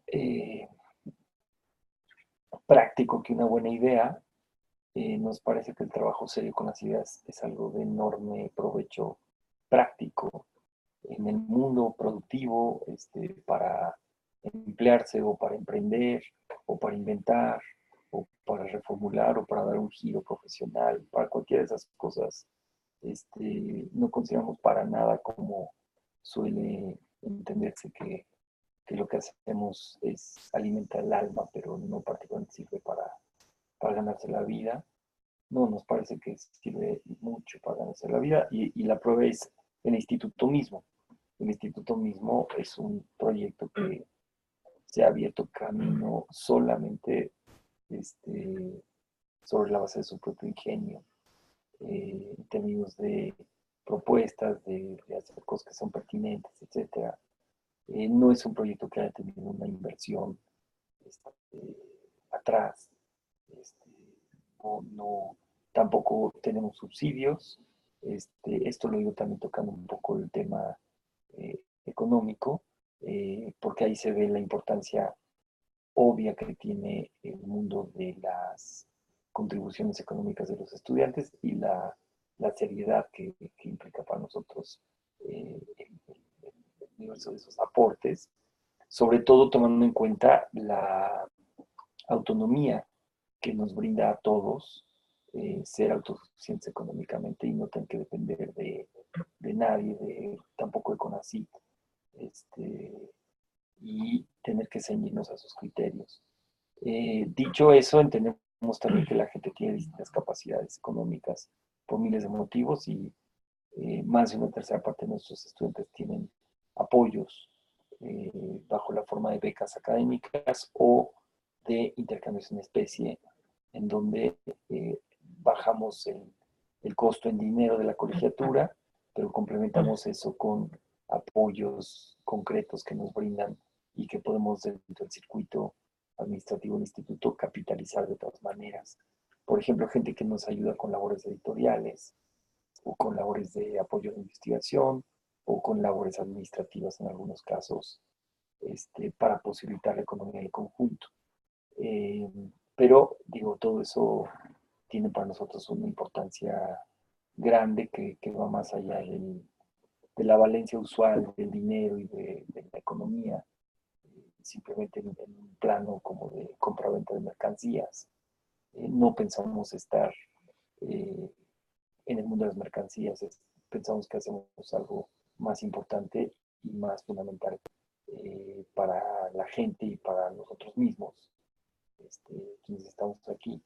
eh, práctico que una buena idea, nos parece que el trabajo serio con las ideas es algo de enorme provecho práctico en el mundo productivo para emplearse o para emprender o para inventar o para reformular o para dar un giro profesional, para cualquiera de esas cosas, no consideramos para nada como suele entenderse que lo que hacemos es alimentar el alma, pero no particularmente sirve para ganarse la vida. No, nos parece que sirve mucho para ganarse la vida y la prueba es el instituto mismo. El instituto mismo es un proyecto que se ha abierto camino solamente sobre la base de su propio ingenio, en términos de propuestas, de hacer cosas que son pertinentes, etc. No es un proyecto que haya tenido una inversión atrás. Este, no, tampoco tenemos subsidios. Esto lo digo también tocando un poco el tema económico, porque ahí se ve la importancia obvia que tiene el mundo de las contribuciones económicas de los estudiantes y la seriedad que implica para nosotros el universo de esos aportes, sobre todo tomando en cuenta la autonomía que nos brinda a todos ser autosuficientes económicamente y no tener que depender de nadie, tampoco de CONACYT, y tener que ceñirnos a sus criterios. Dicho eso, entendemos también que la gente tiene distintas capacidades económicas por miles de motivos y más de una tercera parte de nuestros estudiantes tienen apoyos bajo la forma de becas académicas o de intercambios en especie, en donde bajamos el costo en dinero de la colegiatura, pero complementamos eso con apoyos concretos que nos brindan y que podemos dentro del circuito administrativo del instituto capitalizar de otras maneras. Por ejemplo, gente que nos ayuda con labores editoriales o con labores de apoyo de investigación o con labores administrativas en algunos casos para posibilitar la economía del conjunto. Pero, digo, todo eso tiene para nosotros una importancia grande que va más allá de la valencia usual del dinero y de la economía, simplemente en un plano como de compra-venta de mercancías. No pensamos estar en el mundo de las mercancías, pensamos que hacemos algo más importante y más fundamental para la gente y para nosotros mismos, quienes estamos aquí.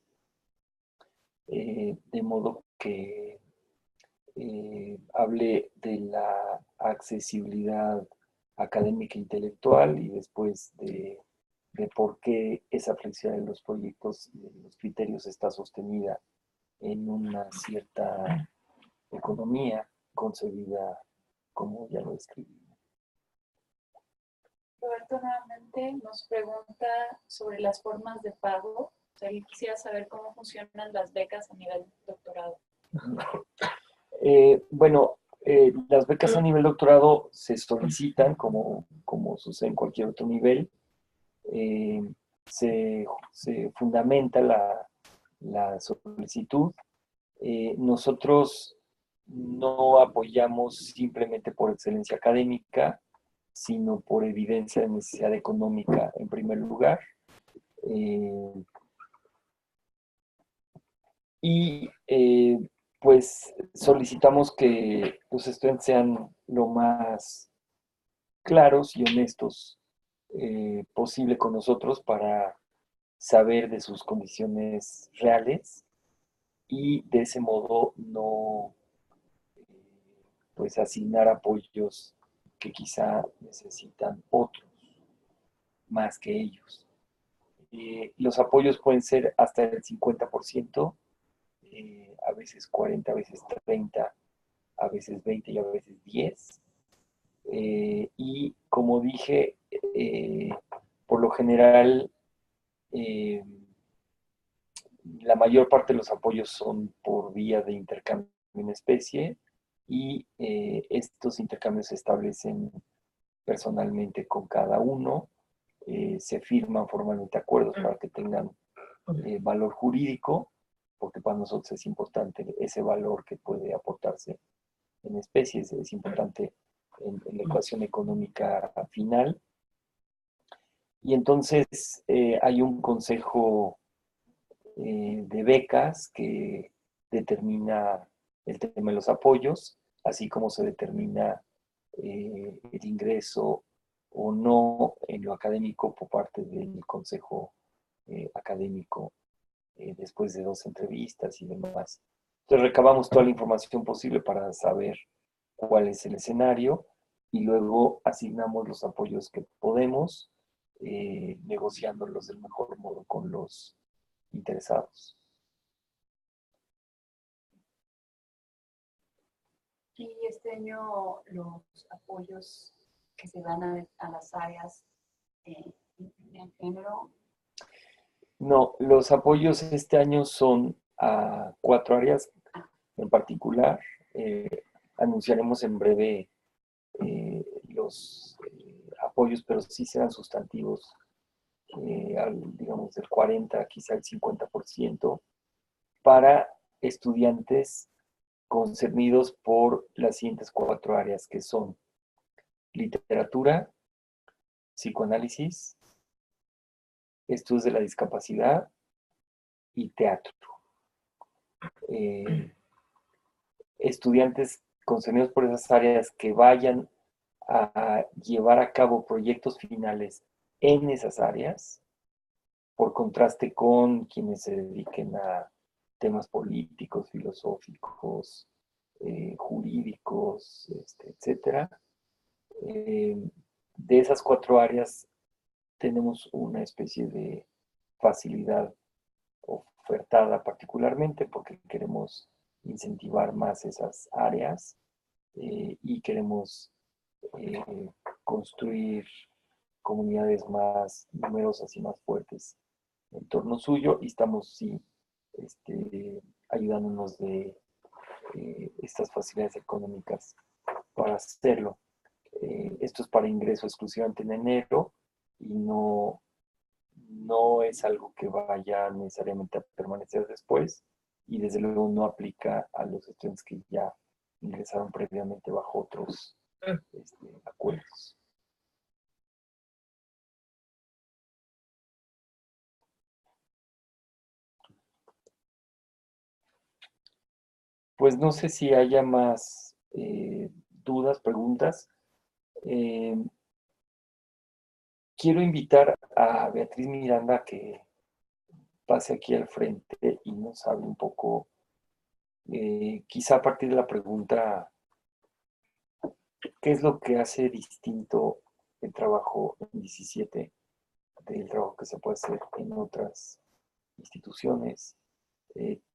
De modo que hable de la accesibilidad académica e intelectual y después de por qué esa flexibilidad de los proyectos y de los criterios está sostenida en una cierta economía concebida como ya lo describí. Roberto nuevamente nos pregunta sobre las formas de pago. O sea, él quisiera saber cómo funcionan las becas a nivel doctorado. Bueno, las becas a nivel doctorado se solicitan como sucede en cualquier otro nivel. Se fundamenta la solicitud. Nosotros no apoyamos simplemente por excelencia académica, sino por evidencia de necesidad económica en primer lugar. Pues solicitamos que los estudiantes sean lo más claros y honestos posible con nosotros para saber de sus condiciones reales y de ese modo no pues asignar apoyos que quizá necesitan otros más que ellos. Los apoyos pueden ser hasta el 50%, a veces 40, a veces 30, a veces 20 y a veces 10. Y como dije, por lo general, la mayor parte de los apoyos son por vía de intercambio en especie y estos intercambios se establecen personalmente con cada uno, se firman formalmente acuerdos para que tengan valor jurídico, porque para nosotros es importante ese valor que puede aportarse en especies, es importante en la ecuación económica final. Y entonces hay un consejo de becas que determina el tema de los apoyos, así como se determina el ingreso o no en lo académico por parte del consejo académico después de 2 entrevistas y demás. Entonces recabamos toda la información posible para saber cuál es el escenario y luego asignamos los apoyos que podemos, negociándolos del mejor modo con los interesados. Y este año los apoyos que se dan a las áreas en género. No, los apoyos este año son a 4 áreas en particular. Anunciaremos en breve los apoyos, pero sí serán sustantivos, digamos del 40, quizá el 50%, para estudiantes concernidos por las siguientes 4 áreas, que son literatura, psicoanálisis, estudios de la discapacidad y teatro. Estudiantes concernidos por esas áreas que vayan a llevar a cabo proyectos finales en esas áreas, por contraste con quienes se dediquen a temas políticos, filosóficos, jurídicos, etcétera. De esas 4 áreas tenemos una especie de facilidad ofertada particularmente porque queremos incentivar más esas áreas y queremos construir comunidades más numerosas y más fuertes en torno suyo, y estamos sí ayudándonos de estas facilidades económicas para hacerlo. Esto es para ingreso exclusivamente en enero y no es algo que vaya necesariamente a permanecer después, y desde luego no aplica a los estudiantes que ya ingresaron previamente bajo otros acuerdos. Pues no sé si haya más dudas, preguntas. Quiero invitar a Beatriz Miranda a que pase aquí al frente y nos hable un poco, quizá a partir de la pregunta, ¿qué es lo que hace distinto el trabajo en 17 del trabajo que se puede hacer en otras instituciones,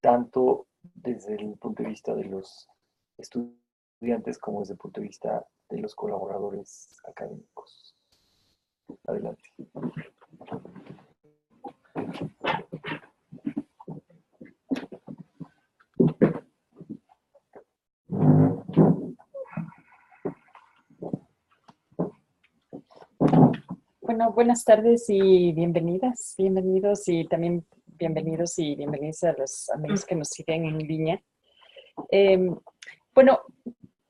tanto desde el punto de vista de los estudiantes como desde el punto de vista de los colaboradores académicos? Adelante. Bueno, buenas tardes y bienvenidas, bienvenidos y también bienvenidos y bienvenidas a los amigos que nos siguen en línea. Bueno,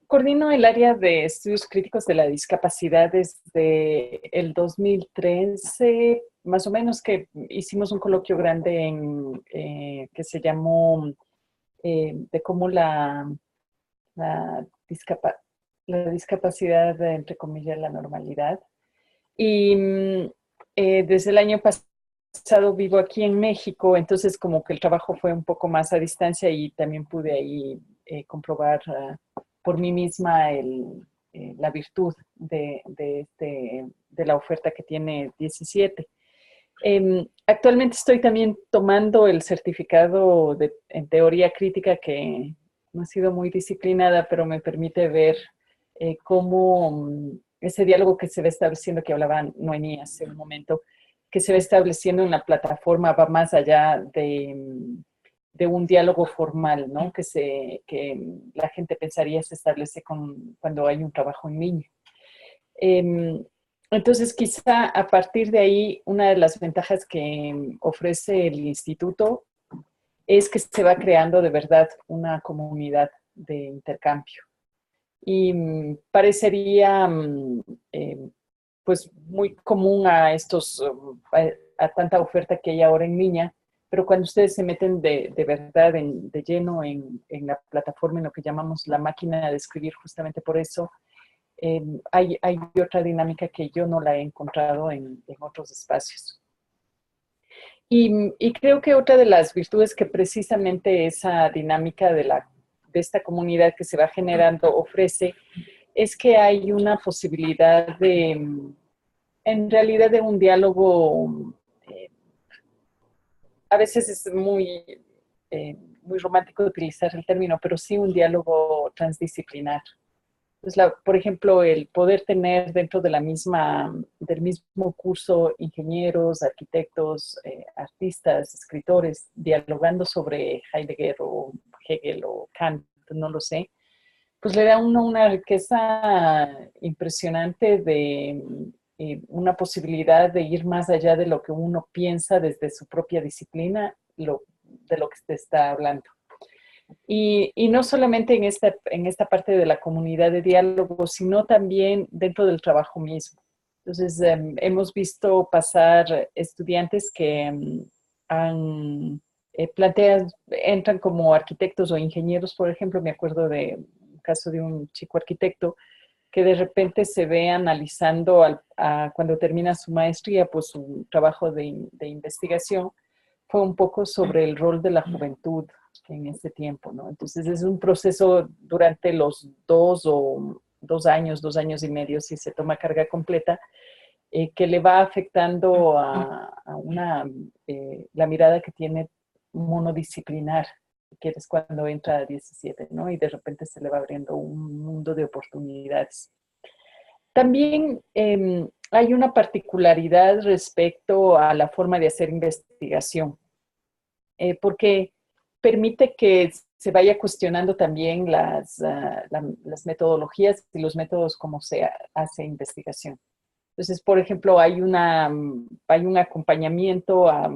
coordino el área de estudios críticos de la discapacidad desde el 2013, más o menos, que hicimos un coloquio grande que se llamó de cómo la discapacidad, entre comillas, la normalidad. Y desde el año pasado vivo aquí en México, entonces como que el trabajo fue un poco más a distancia y también pude ahí comprobar por mí misma la virtud de la oferta que tiene 17. Actualmente estoy también tomando el certificado en teoría crítica, que no he sido muy disciplinada, pero me permite ver cómo ese diálogo que se va estableciendo, que hablaba Noemí hace un momento, que se va estableciendo en la plataforma, va más allá de un diálogo formal, ¿no? Que la gente pensaría se establece cuando hay un trabajo en línea. Entonces, quizá a partir de ahí, una de las ventajas que ofrece el instituto es que se va creando de verdad una comunidad de intercambio. Y parecería pues muy común a tanta oferta que hay ahora en línea, pero cuando ustedes se meten de verdad, de lleno en la plataforma, en lo que llamamos la máquina de escribir, justamente por eso, hay otra dinámica que yo no la he encontrado en otros espacios. Y creo que otra de las virtudes que precisamente esa dinámica de esta comunidad que se va generando ofrece es que hay una posibilidad en realidad, de un diálogo. A veces es muy romántico utilizar el término, pero sí un diálogo transdisciplinar. Entonces, por ejemplo, el poder tener dentro del mismo curso ingenieros, arquitectos, artistas, escritores, dialogando sobre Heidegger o Hegel o Kant, no lo sé, pues le da a uno una riqueza impresionante de una posibilidad de ir más allá de lo que uno piensa desde su propia disciplina, de lo que se está hablando. Y no solamente en esta parte de la comunidad de diálogo, sino también dentro del trabajo mismo. Entonces, hemos visto pasar estudiantes que entran como arquitectos o ingenieros, por ejemplo. Me acuerdo de un caso de un chico arquitecto que de repente se ve analizando cuando termina su maestría, pues su trabajo de investigación fue un poco sobre el rol de la juventud en este tiempo, ¿no? Entonces es un proceso durante los 2 años y medio, si se toma carga completa, que le va afectando la mirada que tiene monodisciplinar, que es cuando entra a 17, ¿no? Y de repente se le va abriendo un mundo de oportunidades. También hay una particularidad respecto a la forma de hacer investigación, porque permite que se vaya cuestionando también las metodologías y los métodos como se hace investigación. Entonces, por ejemplo, hay un acompañamiento a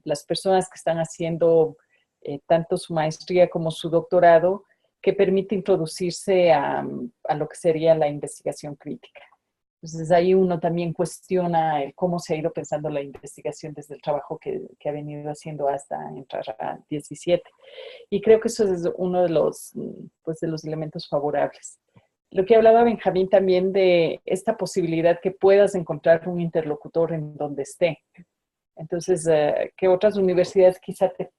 las personas que están haciendo tanto su maestría como su doctorado, que permite introducirse a lo que sería la investigación crítica. Entonces ahí uno también cuestiona cómo se ha ido pensando la investigación desde el trabajo que ha venido haciendo hasta entrar a 17. Y creo que eso es uno de los elementos favorables. Lo que hablaba Benjamín también de esta posibilidad que puedas encontrar un interlocutor en donde esté. Entonces, que otras universidades quizá te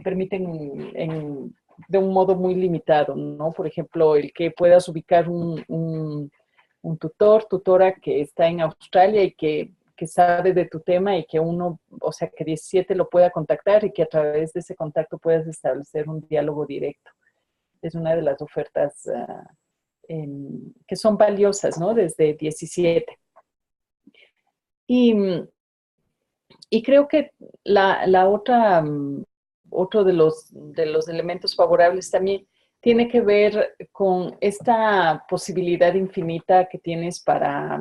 permiten de un modo muy limitado, ¿no? Por ejemplo, el que puedas ubicar un tutora que está en Australia y que sabe de tu tema y que uno, o sea, que 17 lo pueda contactar y que a través de ese contacto puedas establecer un diálogo directo. Es una de las ofertas que son valiosas, ¿no? Desde 17. Y creo que otro de los elementos favorables también tiene que ver con esta posibilidad infinita que tienes para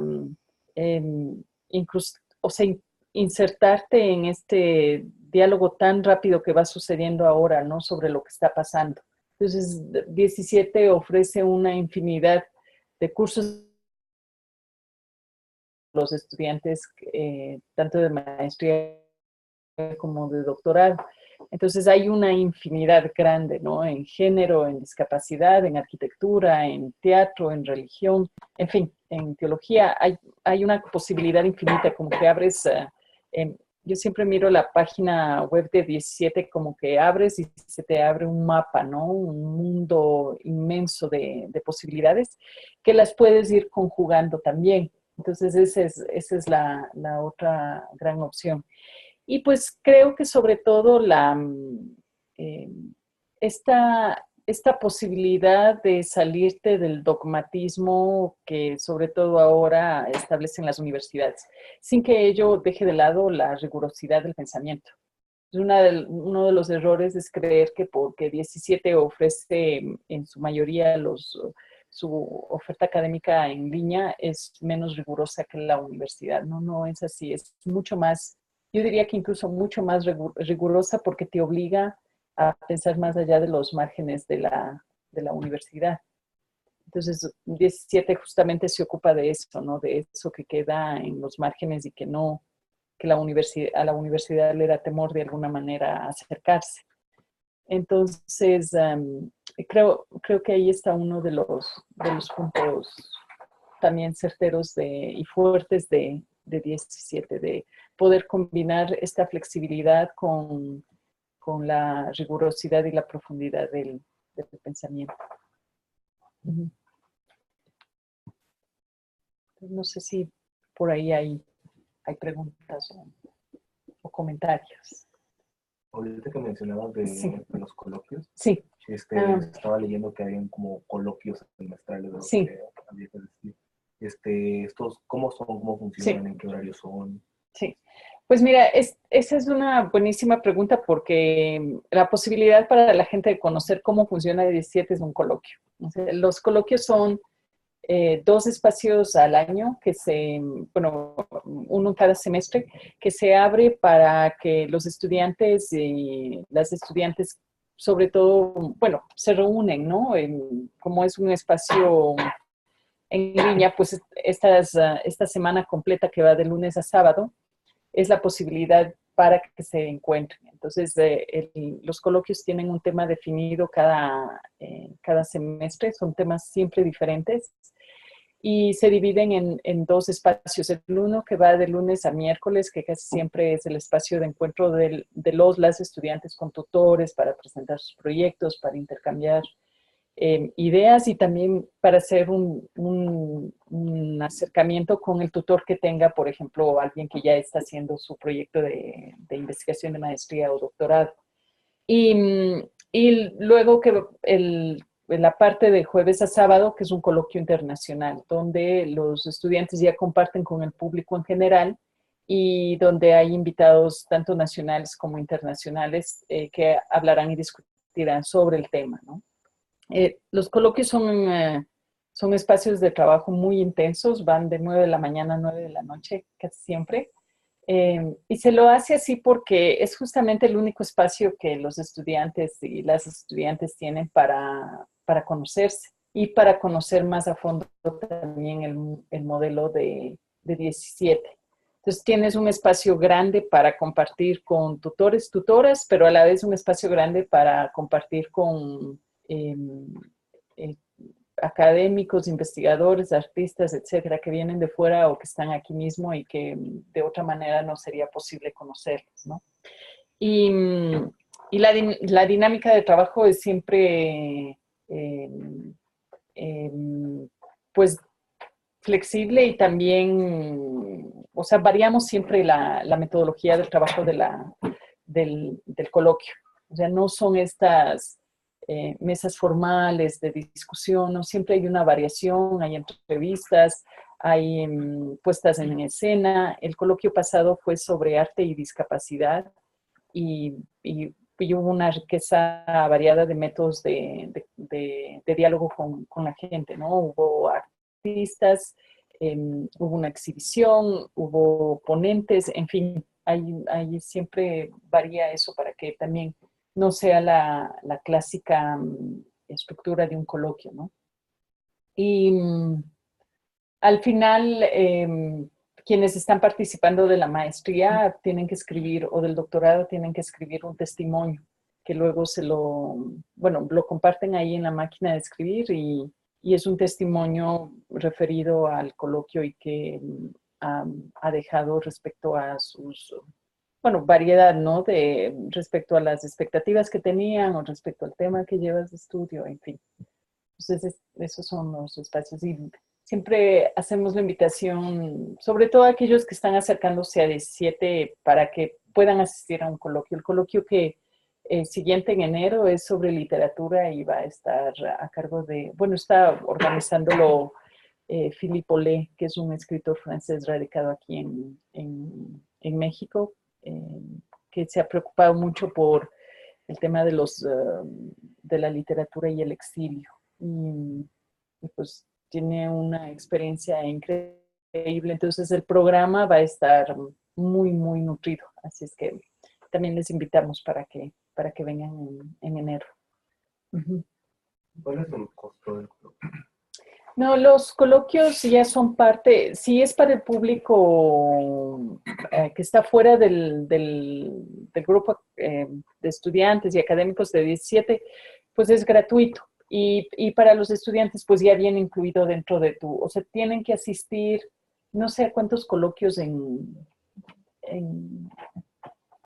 o sea, insertarte en este diálogo tan rápido que va sucediendo ahora, ¿no? Sobre lo que está pasando. Entonces, 17 ofrece una infinidad de cursos a los estudiantes, tanto de maestría como de doctorado. Entonces hay una infinidad grande, ¿no? En género, en discapacidad, en arquitectura, en teatro, en religión, en fin, en teología. Hay una posibilidad infinita, como que abres, yo siempre miro la página web de 17 como que abres y se te abre un mapa, ¿no? Un mundo inmenso de posibilidades que las puedes ir conjugando también. Entonces esa es la otra gran opción. Y pues creo que sobre todo esta posibilidad de salirte del dogmatismo que sobre todo ahora establecen las universidades, sin que ello deje de lado la rigurosidad del pensamiento. Uno de los errores es creer que porque 17 ofrece en su mayoría su oferta académica en línea es menos rigurosa que la universidad. No, no es así, es mucho más, yo diría que incluso mucho más rigurosa porque te obliga a pensar más allá de los márgenes de la universidad. Entonces, 17 justamente se ocupa de eso, ¿no? De eso que queda en los márgenes y que no que a la universidad le da temor de alguna manera acercarse. Entonces, creo que ahí está uno de los puntos también certeros y fuertes de 17, de poder combinar esta flexibilidad con la rigurosidad y la profundidad del pensamiento. No sé si por ahí hay preguntas o comentarios. Ahorita que mencionabas de Sí. los coloquios, Sí. estaba leyendo que habían como coloquios semestrales de los Sí. que había que decir. Estos, ¿cómo son? ¿Cómo funcionan? Sí. ¿En qué horario son? Sí, pues mira, esa es una buenísima pregunta porque la posibilidad para la gente de conocer cómo funciona el 17 es un coloquio. O sea, los coloquios son 2 espacios al año uno cada semestre, que se abre para que los estudiantes y las estudiantes, sobre todo, se reúnen, ¿no? Como es un espacio en línea, pues esta semana completa que va de lunes a sábado, es la posibilidad para que se encuentren. Entonces, los coloquios tienen un tema definido cada semestre, son temas siempre diferentes y se dividen en 2 espacios. El uno que va de lunes a miércoles, que casi siempre es el espacio de encuentro de las estudiantes con tutores para presentar sus proyectos, para intercambiar ideas y también para hacer un acercamiento con el tutor que tenga, por ejemplo, alguien que ya está haciendo su proyecto de investigación de maestría o doctorado. Y luego que la parte de jueves a sábado, que es un coloquio internacional, donde los estudiantes ya comparten con el público en general y donde hay invitados tanto nacionales como internacionales que hablarán y discutirán sobre el tema, ¿no? Los coloquios son espacios de trabajo muy intensos, van de 9 de la mañana a 9 de la noche casi siempre. Y se lo hace así porque es justamente el único espacio que los estudiantes y las estudiantes tienen para conocerse y para conocer más a fondo también el modelo de 17. Entonces tienes un espacio grande para compartir con tutores, tutoras, pero a la vez un espacio grande para compartir con eh, eh, académicos, investigadores, artistas, etcétera, que vienen de fuera o que están aquí mismo y que de otra manera no sería posible conocerlos, ¿no? Y la dinámica de trabajo es siempre, eh, pues, flexible y también, o sea, variamos siempre la metodología del trabajo del coloquio. O sea, no son estas mesas formales de discusión, ¿no? Siempre hay una variación, hay entrevistas, hay puestas en escena. El coloquio pasado fue sobre arte y discapacidad y hubo una riqueza variada de métodos de diálogo con la gente, ¿no? Hubo artistas, hubo una exhibición, hubo ponentes, en fin, hay siempre varía eso para que también no sea la clásica estructura de un coloquio, ¿no? Y al final, quienes están participando de la maestría tienen que escribir, o del doctorado tienen que escribir un testimonio, que luego lo comparten ahí en la máquina de escribir y es un testimonio referido al coloquio y que ha dejado respecto a sus, variedad, ¿no? Respecto a las expectativas que tenían o respecto al tema que llevas de estudio, en fin. Entonces, esos son los espacios. Y siempre hacemos la invitación, sobre todo a aquellos que están acercándose a 17, para que puedan asistir a un coloquio. El coloquio que siguiente en enero es sobre literatura y va a estar a cargo está organizándolo Philippe Olé, que es un escritor francés radicado aquí en México, que se ha preocupado mucho por el tema de la literatura y el exilio. Y pues tiene una experiencia increíble. Entonces el programa va a estar muy, muy nutrido. Así es que también les invitamos para que vengan en enero. ¿Cuál es el costo del coloquio? No, los coloquios ya son parte, si es para el público que está fuera del grupo de estudiantes y académicos de 17, pues es gratuito. Y para los estudiantes, pues ya viene incluido dentro de o sea, tienen que asistir, no sé a cuántos coloquios en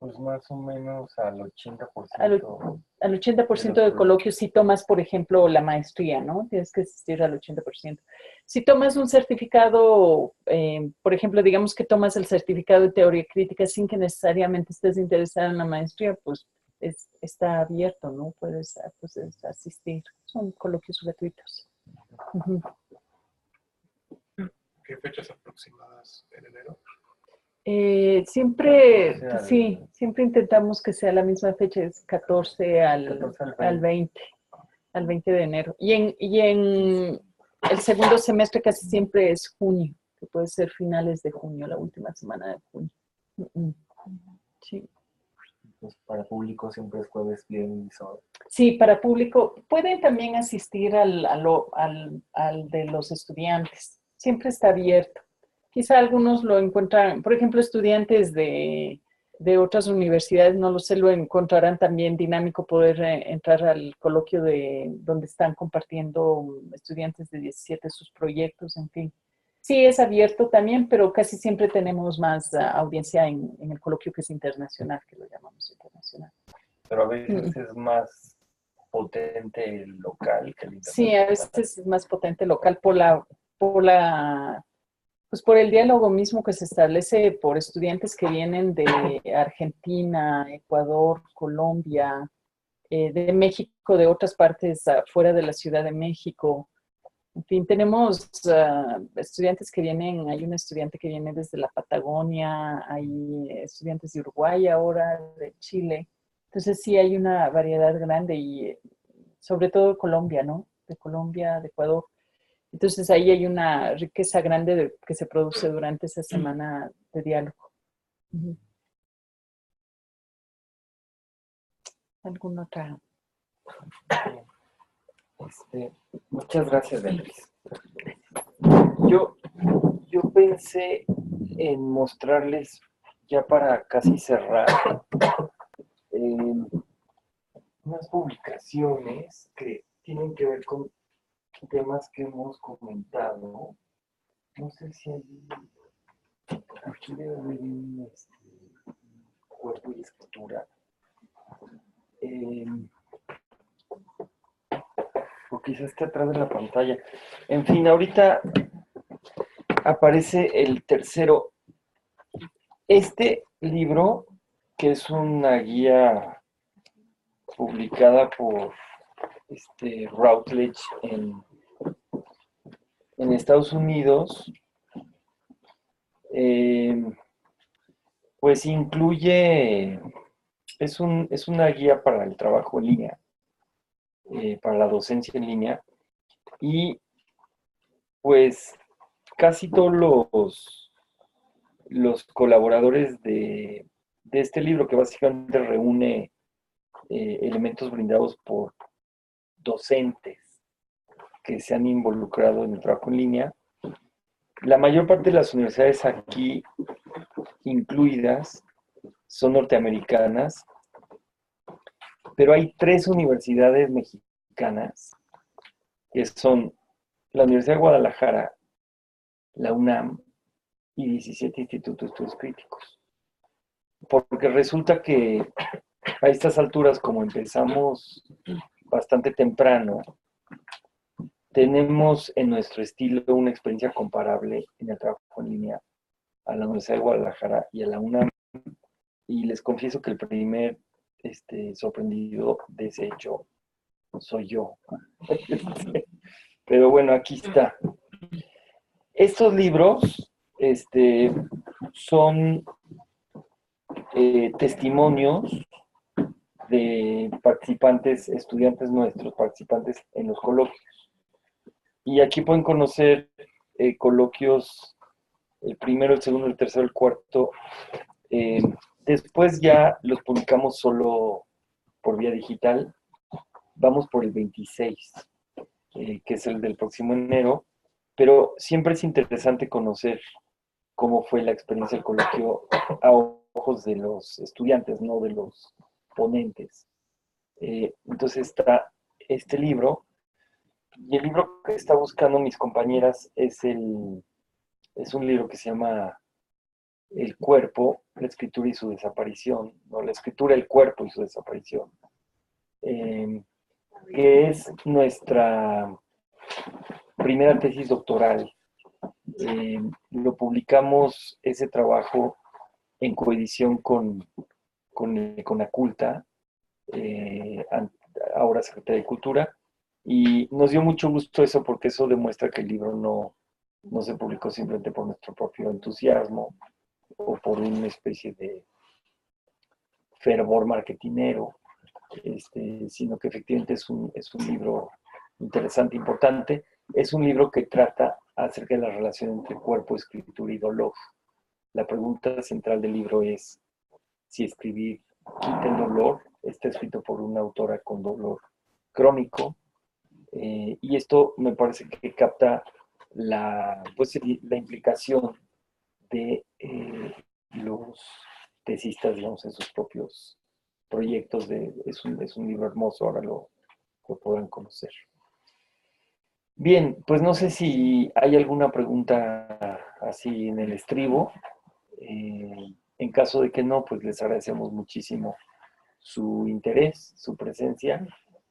Pues más o menos al 80% al 80% de coloquios si tomas, por ejemplo, la maestría, ¿no? Tienes que asistir al 80%. Si tomas un certificado, por ejemplo, digamos que tomas el certificado de teoría crítica sin que necesariamente estés interesado en la maestría, pues está abierto, ¿no? Puedes asistir. Son coloquios gratuitos. Uh-huh. ¿Qué fechas aproximadas en enero? Siempre intentamos que sea la misma fecha, es 14 al 20 de enero. Y en el segundo semestre casi siempre es junio, que puede ser finales de junio, la última semana de junio. Sí. Pues para público siempre es jueves, viernes y sábado. Sí, para público. Pueden también asistir al de los estudiantes. Siempre está abierto. Quizá algunos lo encuentran, por ejemplo, estudiantes de otras universidades, no lo sé, lo encontrarán también dinámico poder entrar al coloquio donde están compartiendo estudiantes de 17 sus proyectos, en fin. Sí, es abierto también, pero casi siempre tenemos más audiencia en el coloquio que es internacional, que lo llamamos internacional. Pero a veces es más potente el local que el internacional. Sí, a veces es más potente local pues por el diálogo mismo que se establece por estudiantes que vienen de Argentina, Ecuador, Colombia, de México, de otras partes fuera de la Ciudad de México. En fin, tenemos estudiantes que vienen, hay un estudiante que viene desde la Patagonia, hay estudiantes de Uruguay ahora, de Chile. Entonces sí hay una variedad grande y sobre todo Colombia, ¿no? De Colombia, de Ecuador. Entonces ahí hay una riqueza grande que se produce durante esa semana de diálogo. Uh-huh. ¿Alguna otra? Muchas gracias, Beatriz. Yo pensé en mostrarles, ya para casi cerrar, unas publicaciones que tienen que ver con temas que hemos comentado. No sé si hay... Aquí debe haber un cuerpo y escritura. O quizás esté atrás de la pantalla. En fin, ahorita aparece el tercero. Este libro, que es una guía publicada por Routledge en Estados Unidos, pues incluye, es una guía para el trabajo en línea, para la docencia en línea, y pues casi todos los colaboradores de este libro, que básicamente reúne elementos brindados por docentes que se han involucrado en el trabajo en línea. La mayor parte de las universidades aquí incluidas son norteamericanas, pero hay 3 universidades mexicanas, que son la Universidad de Guadalajara, la UNAM y 17 institutos de estudios críticos. Porque resulta que a estas alturas, como empezamos bastante temprano, tenemos en nuestro estilo una experiencia comparable en el trabajo en línea a la Universidad de Guadalajara y a la UNAM. Y les confieso que el primer sorprendido de ese hecho soy yo. Pero bueno, aquí está. Estos libros son testimonios de participantes, estudiantes nuestros, participantes en los coloquios. Y aquí pueden conocer coloquios, el primero, el segundo, el tercero, el cuarto. Después ya los publicamos solo por vía digital. Vamos por el 26, que es el del próximo enero. pero siempre es interesante conocer cómo fue la experiencia del coloquio a ojos de los estudiantes, no de los ponentes. Entonces está este libro, y el libro que está buscando mis compañeras es un libro que se llama El cuerpo, la escritura y su desaparición, no, la escritura, el cuerpo y su desaparición, que es nuestra primera tesis doctoral. Lo publicamos ese trabajo en coedición con Aculta, ahora Secretaría de Cultura, y nos dio mucho gusto eso porque eso demuestra que el libro no se publicó simplemente por nuestro propio entusiasmo o por una especie de fervor marketinero, sino que efectivamente es un libro interesante, importante. Es un libro que trata acerca de la relación entre cuerpo, escritura y dolor. La pregunta central del libro es si escribir quita el dolor. Está escrito por una autora con dolor crónico, y esto me parece que capta la implicación de los tesistas, digamos, en sus propios proyectos. Es un libro hermoso, ahora lo podrán conocer. Bien, pues no sé si hay alguna pregunta así en el estribo. En caso de que no, pues les agradecemos muchísimo su interés, su presencia.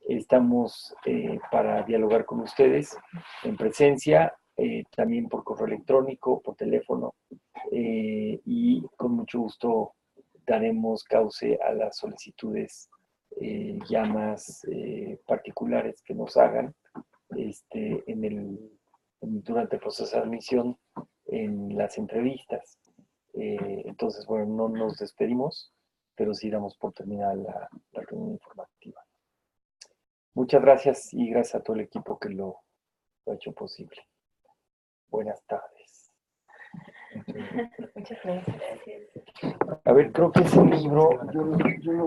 Estamos para dialogar con ustedes en presencia, también por correo electrónico, por teléfono, y con mucho gusto daremos cauce a las solicitudes ya más particulares que nos hagan durante el proceso de admisión en las entrevistas. Entonces, bueno, no nos despedimos, pero sí damos por terminada la reunión informativa. Muchas gracias y gracias a todo el equipo que lo ha hecho posible. Buenas tardes. Muchas gracias. A ver, creo que ese libro, yo